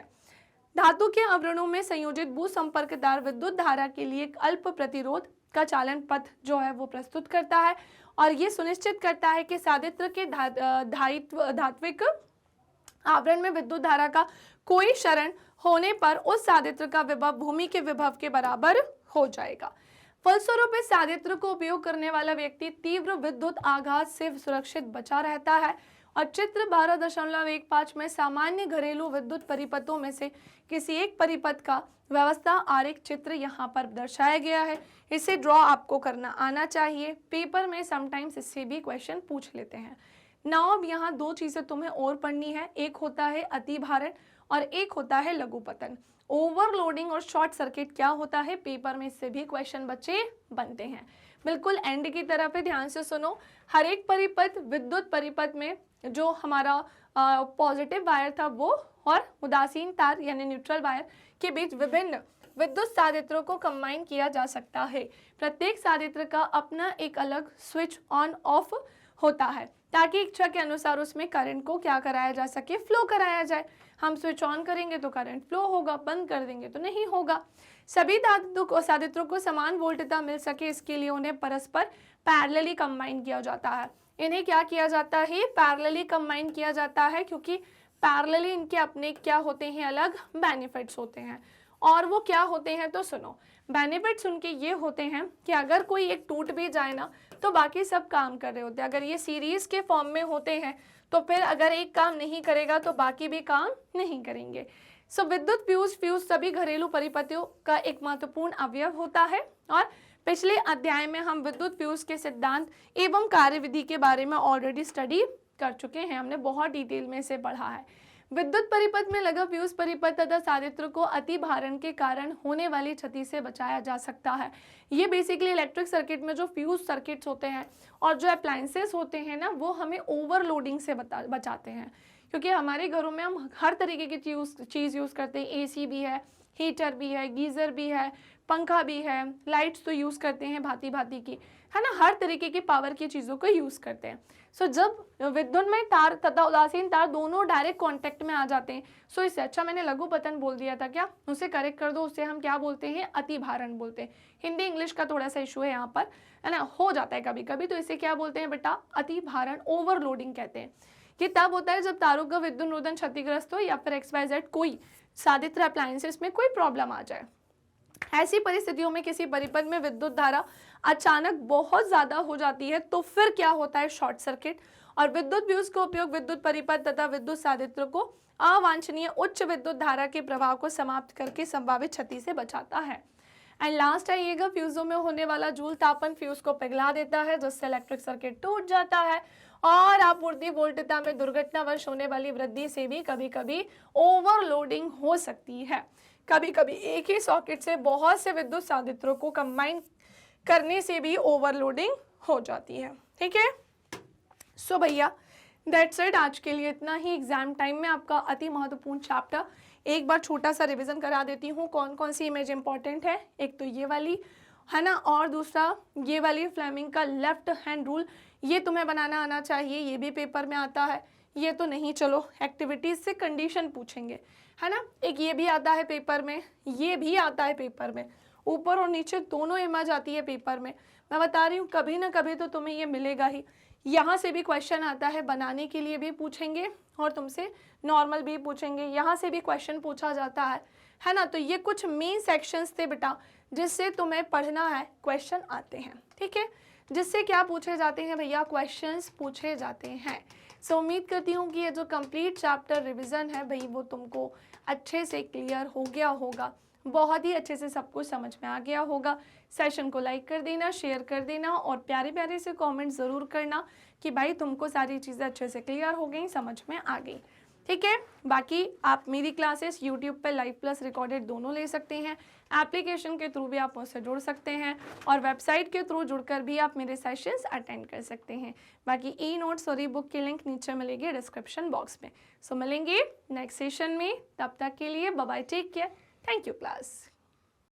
धातु के आवरणों में संयोजित भू संपर्क तार विद्युत धारा के लिए एक अल्प प्रतिरोध का चालन पथ जो है वो प्रस्तुत करता है, और ये सुनिश्चित करता है कि साधित्र के धात्विक आवरण में विद्युत धारा का कोई क्षरण होने पर उस साधित्र का विभव भूमि के विभव के बराबर हो जाएगा। फलस्वरूप इस साधित्र को उपयोग करने वाला व्यक्ति तीव्र विद्युत आघात से सुरक्षित बचा रहता है। और चित्र 12.15 में सामान्य घरेलू विद्युत परिपथों में से किसी एक परिपथ का व्यवस्था आरेख चित्र यहाँ पर दर्शाया गया है। इसे ड्रॉ आपको करना आना चाहिए, पेपर में समटाइम्स इससे भी क्वेश्चन पूछ लेते हैं। नाउ अब यहाँ 2 चीज़ें तुम्हें और पढ़नी है, एक होता है अतिभारण और एक होता है लघुपतन। ओवरलोडिंग और शॉर्ट सर्किट क्या होता है, पेपर में इससे भी क्वेश्चन बच्चे बनते हैं। बिल्कुल एंड की तरफ है, ध्यान से सुनो। हर एक परिपथ, विद्युत परिपथ में जो हमारा पॉजिटिव वायर था वो और उदासीन तार यानी न्यूट्रल वायर के बीच विभिन्न विद्युत साधित्रों को कंबाइन किया जा सकता है। प्रत्येक साधित्र का अपना एक अलग स्विच ऑन ऑफ होता है ताकि इच्छा के अनुसार उसमें करंट को क्या कराया जा सके, फ्लो कराया जाए। हम स्विच ऑन करेंगे तो करंट फ्लो होगा, बंद कर देंगे तो नहीं होगा। सभी साधित्रों को समान वोल्टता मिल सके, इसके लिए उन्हें परस्पर पैरेलली कंबाइन किया जाता है। इन्हें क्या किया जाता है, पैरेलली कंबाइन किया जाता है, क्योंकि पैरेलली इनके अपने क्या होते हैं, अलग बेनिफिट्स होते हैं। और वो क्या होते हैं तो सुनो, बेनिफिट्स उनके ये होते हैं कि अगर कोई एक टूट भी जाए ना तो बाकी सब काम कर रहे होते हैं। अगर ये सीरीज के फॉर्म में होते हैं तो फिर अगर एक काम नहीं करेगा तो बाकी भी काम नहीं करेंगे। सो विद्युत फ्यूज सभी घरेलू परिपथों का एक महत्वपूर्ण अवयव होता है। और पिछले अध्याय में हम विद्युत फ्यूज के सिद्धांत एवं कार्यविधि के बारे में ऑलरेडी स्टडी कर चुके हैं, हमने बहुत डिटेल में इसे पढ़ा है। विद्युत परिपथ में लगा फ्यूज परिपथ तथा साधित्र को अति भारण के कारण होने वाली क्षति से बचाया जा सकता है। ये बेसिकली इलेक्ट्रिक सर्किट में जो फ्यूज सर्किट्स होते हैं और जो अप्लायंसेस होते हैं ना, वो हमें ओवरलोडिंग से बचाते हैं। क्योंकि हमारे घरों में हम हर तरीके की चीज़ यूज़ करते हैं, एसी भी है, हीटर भी है, गीज़र भी है, पंखा भी है, लाइट्स तो यूज़ करते हैं भांति भांति की, है ना, हर तरीके की पावर की चीज़ों को यूज़ करते हैं। सो जब विद्युन्मय तार तथा उदासीन तार दोनों डायरेक्ट कांटेक्ट में आ जाते हैं, सो इससे अच्छा मैंने लघु पतन बोल दिया था क्या, उसे करेक्ट कर दो, उसे हम क्या बोलते हैं, अति भारण बोलते हैं। हिंदी इंग्लिश का थोड़ा सा इशू है यहाँ पर, है ना, हो जाता है कभी कभी, तो इसे क्या बोलते हैं बेटा, अति भारण, ओवरलोडिंग कहते हैं। ये तब होता है जब तारों का विद्युत रोधन क्षतिग्रस्त हो या फिर XYZ कोई साधित्र अप्लायंसेस में कोई प्रॉब्लम आ जाए। ऐसी परिस्थितियों में किसी परिपथ में विद्युत धारा अचानक बहुत ज्यादा हो जाती है तो फिर क्या होता है, शॉर्ट सर्किट। और विद्युत फ्यूज का उपयोग विद्युत परिपथ तथा विद्युत साधित्र को अवांछनीय उच्च विद्युत धारा के प्रभाव को समाप्त करके संभावित क्षति से बचाता है। एंड लास्ट आइएगा, फ्यूजों में होने वाला जूल तापन फ्यूज को पिघला देता है, जिससे इलेक्ट्रिक सर्किट टूट जाता है और आपूर्ति वोल्टता में दुर्घटनावश होने वाली वृद्धि से भी कभी कभी ओवरलोडिंग हो सकती है। कभी कभी एक ही सॉकेट से बहुत से विद्युत साधित्रों को कंबाइन करने से भी ओवरलोडिंग हो जाती है। ठीक है, सो भैया दैट्स इट, आज के लिए इतना ही। एग्जाम टाइम में आपका अति महत्वपूर्ण चैप्टर एक बार छोटा सा रिवीजन करा देती हूँ। कौन कौन सी इमेज इंपॉर्टेंट है, एक तो ये वाली, है ना, और दूसरा ये वाली फ्लेमिंग का लेफ्ट हैंड रूल, ये तुम्हें बनाना आना चाहिए, ये भी पेपर में आता है। ये तो नहीं, चलो एक्टिविटीज से कंडीशन पूछेंगे, है ना। एक ये भी आता है पेपर में, ये भी आता है पेपर में, ऊपर और नीचे दोनों इमेज आती है पेपर में। मैं बता रही हूँ कभी ना कभी तो तुम्हें ये मिलेगा ही। यहाँ से भी क्वेश्चन आता है, बनाने के लिए भी पूछेंगे और तुमसे नॉर्मल भी पूछेंगे, यहाँ से भी क्वेश्चन पूछा जाता है ना। तो ये कुछ मेन सेक्शंस थे बेटा जिससे तुम्हें पढ़ना है, क्वेश्चन आते हैं। ठीक है, जिससे क्या पूछे जाते हैं भैया, क्वेश्चंस पूछे जाते हैं। सो उम्मीद करती हूँ कि ये जो कंप्लीट चैप्टर रिवीजन है भाई वो तुमको अच्छे से क्लियर हो गया होगा, बहुत ही अच्छे से सब कुछ समझ में आ गया होगा। सेशन को लाइक कर देना, शेयर कर देना और प्यारे प्यारे से कमेंट ज़रूर करना कि भाई तुमको सारी चीज़ें अच्छे से क्लियर हो गई, समझ में आ गई। ठीक है, बाकी आप मेरी क्लासेस यूट्यूब पे लाइव प्लस रिकॉर्डेड दोनों ले सकते हैं, एप्लीकेशन के थ्रू भी आप मुझसे जुड़ सकते हैं और वेबसाइट के थ्रू जुड़कर भी आप मेरे सेशंस अटेंड कर सकते हैं। बाकी ई नोट्स और ई बुक की लिंक नीचे मिलेगी डिस्क्रिप्शन बॉक्स में। सो मिलेंगे नेक्स्ट सेशन में, तब तक के लिए bye bye, take care, thank you class.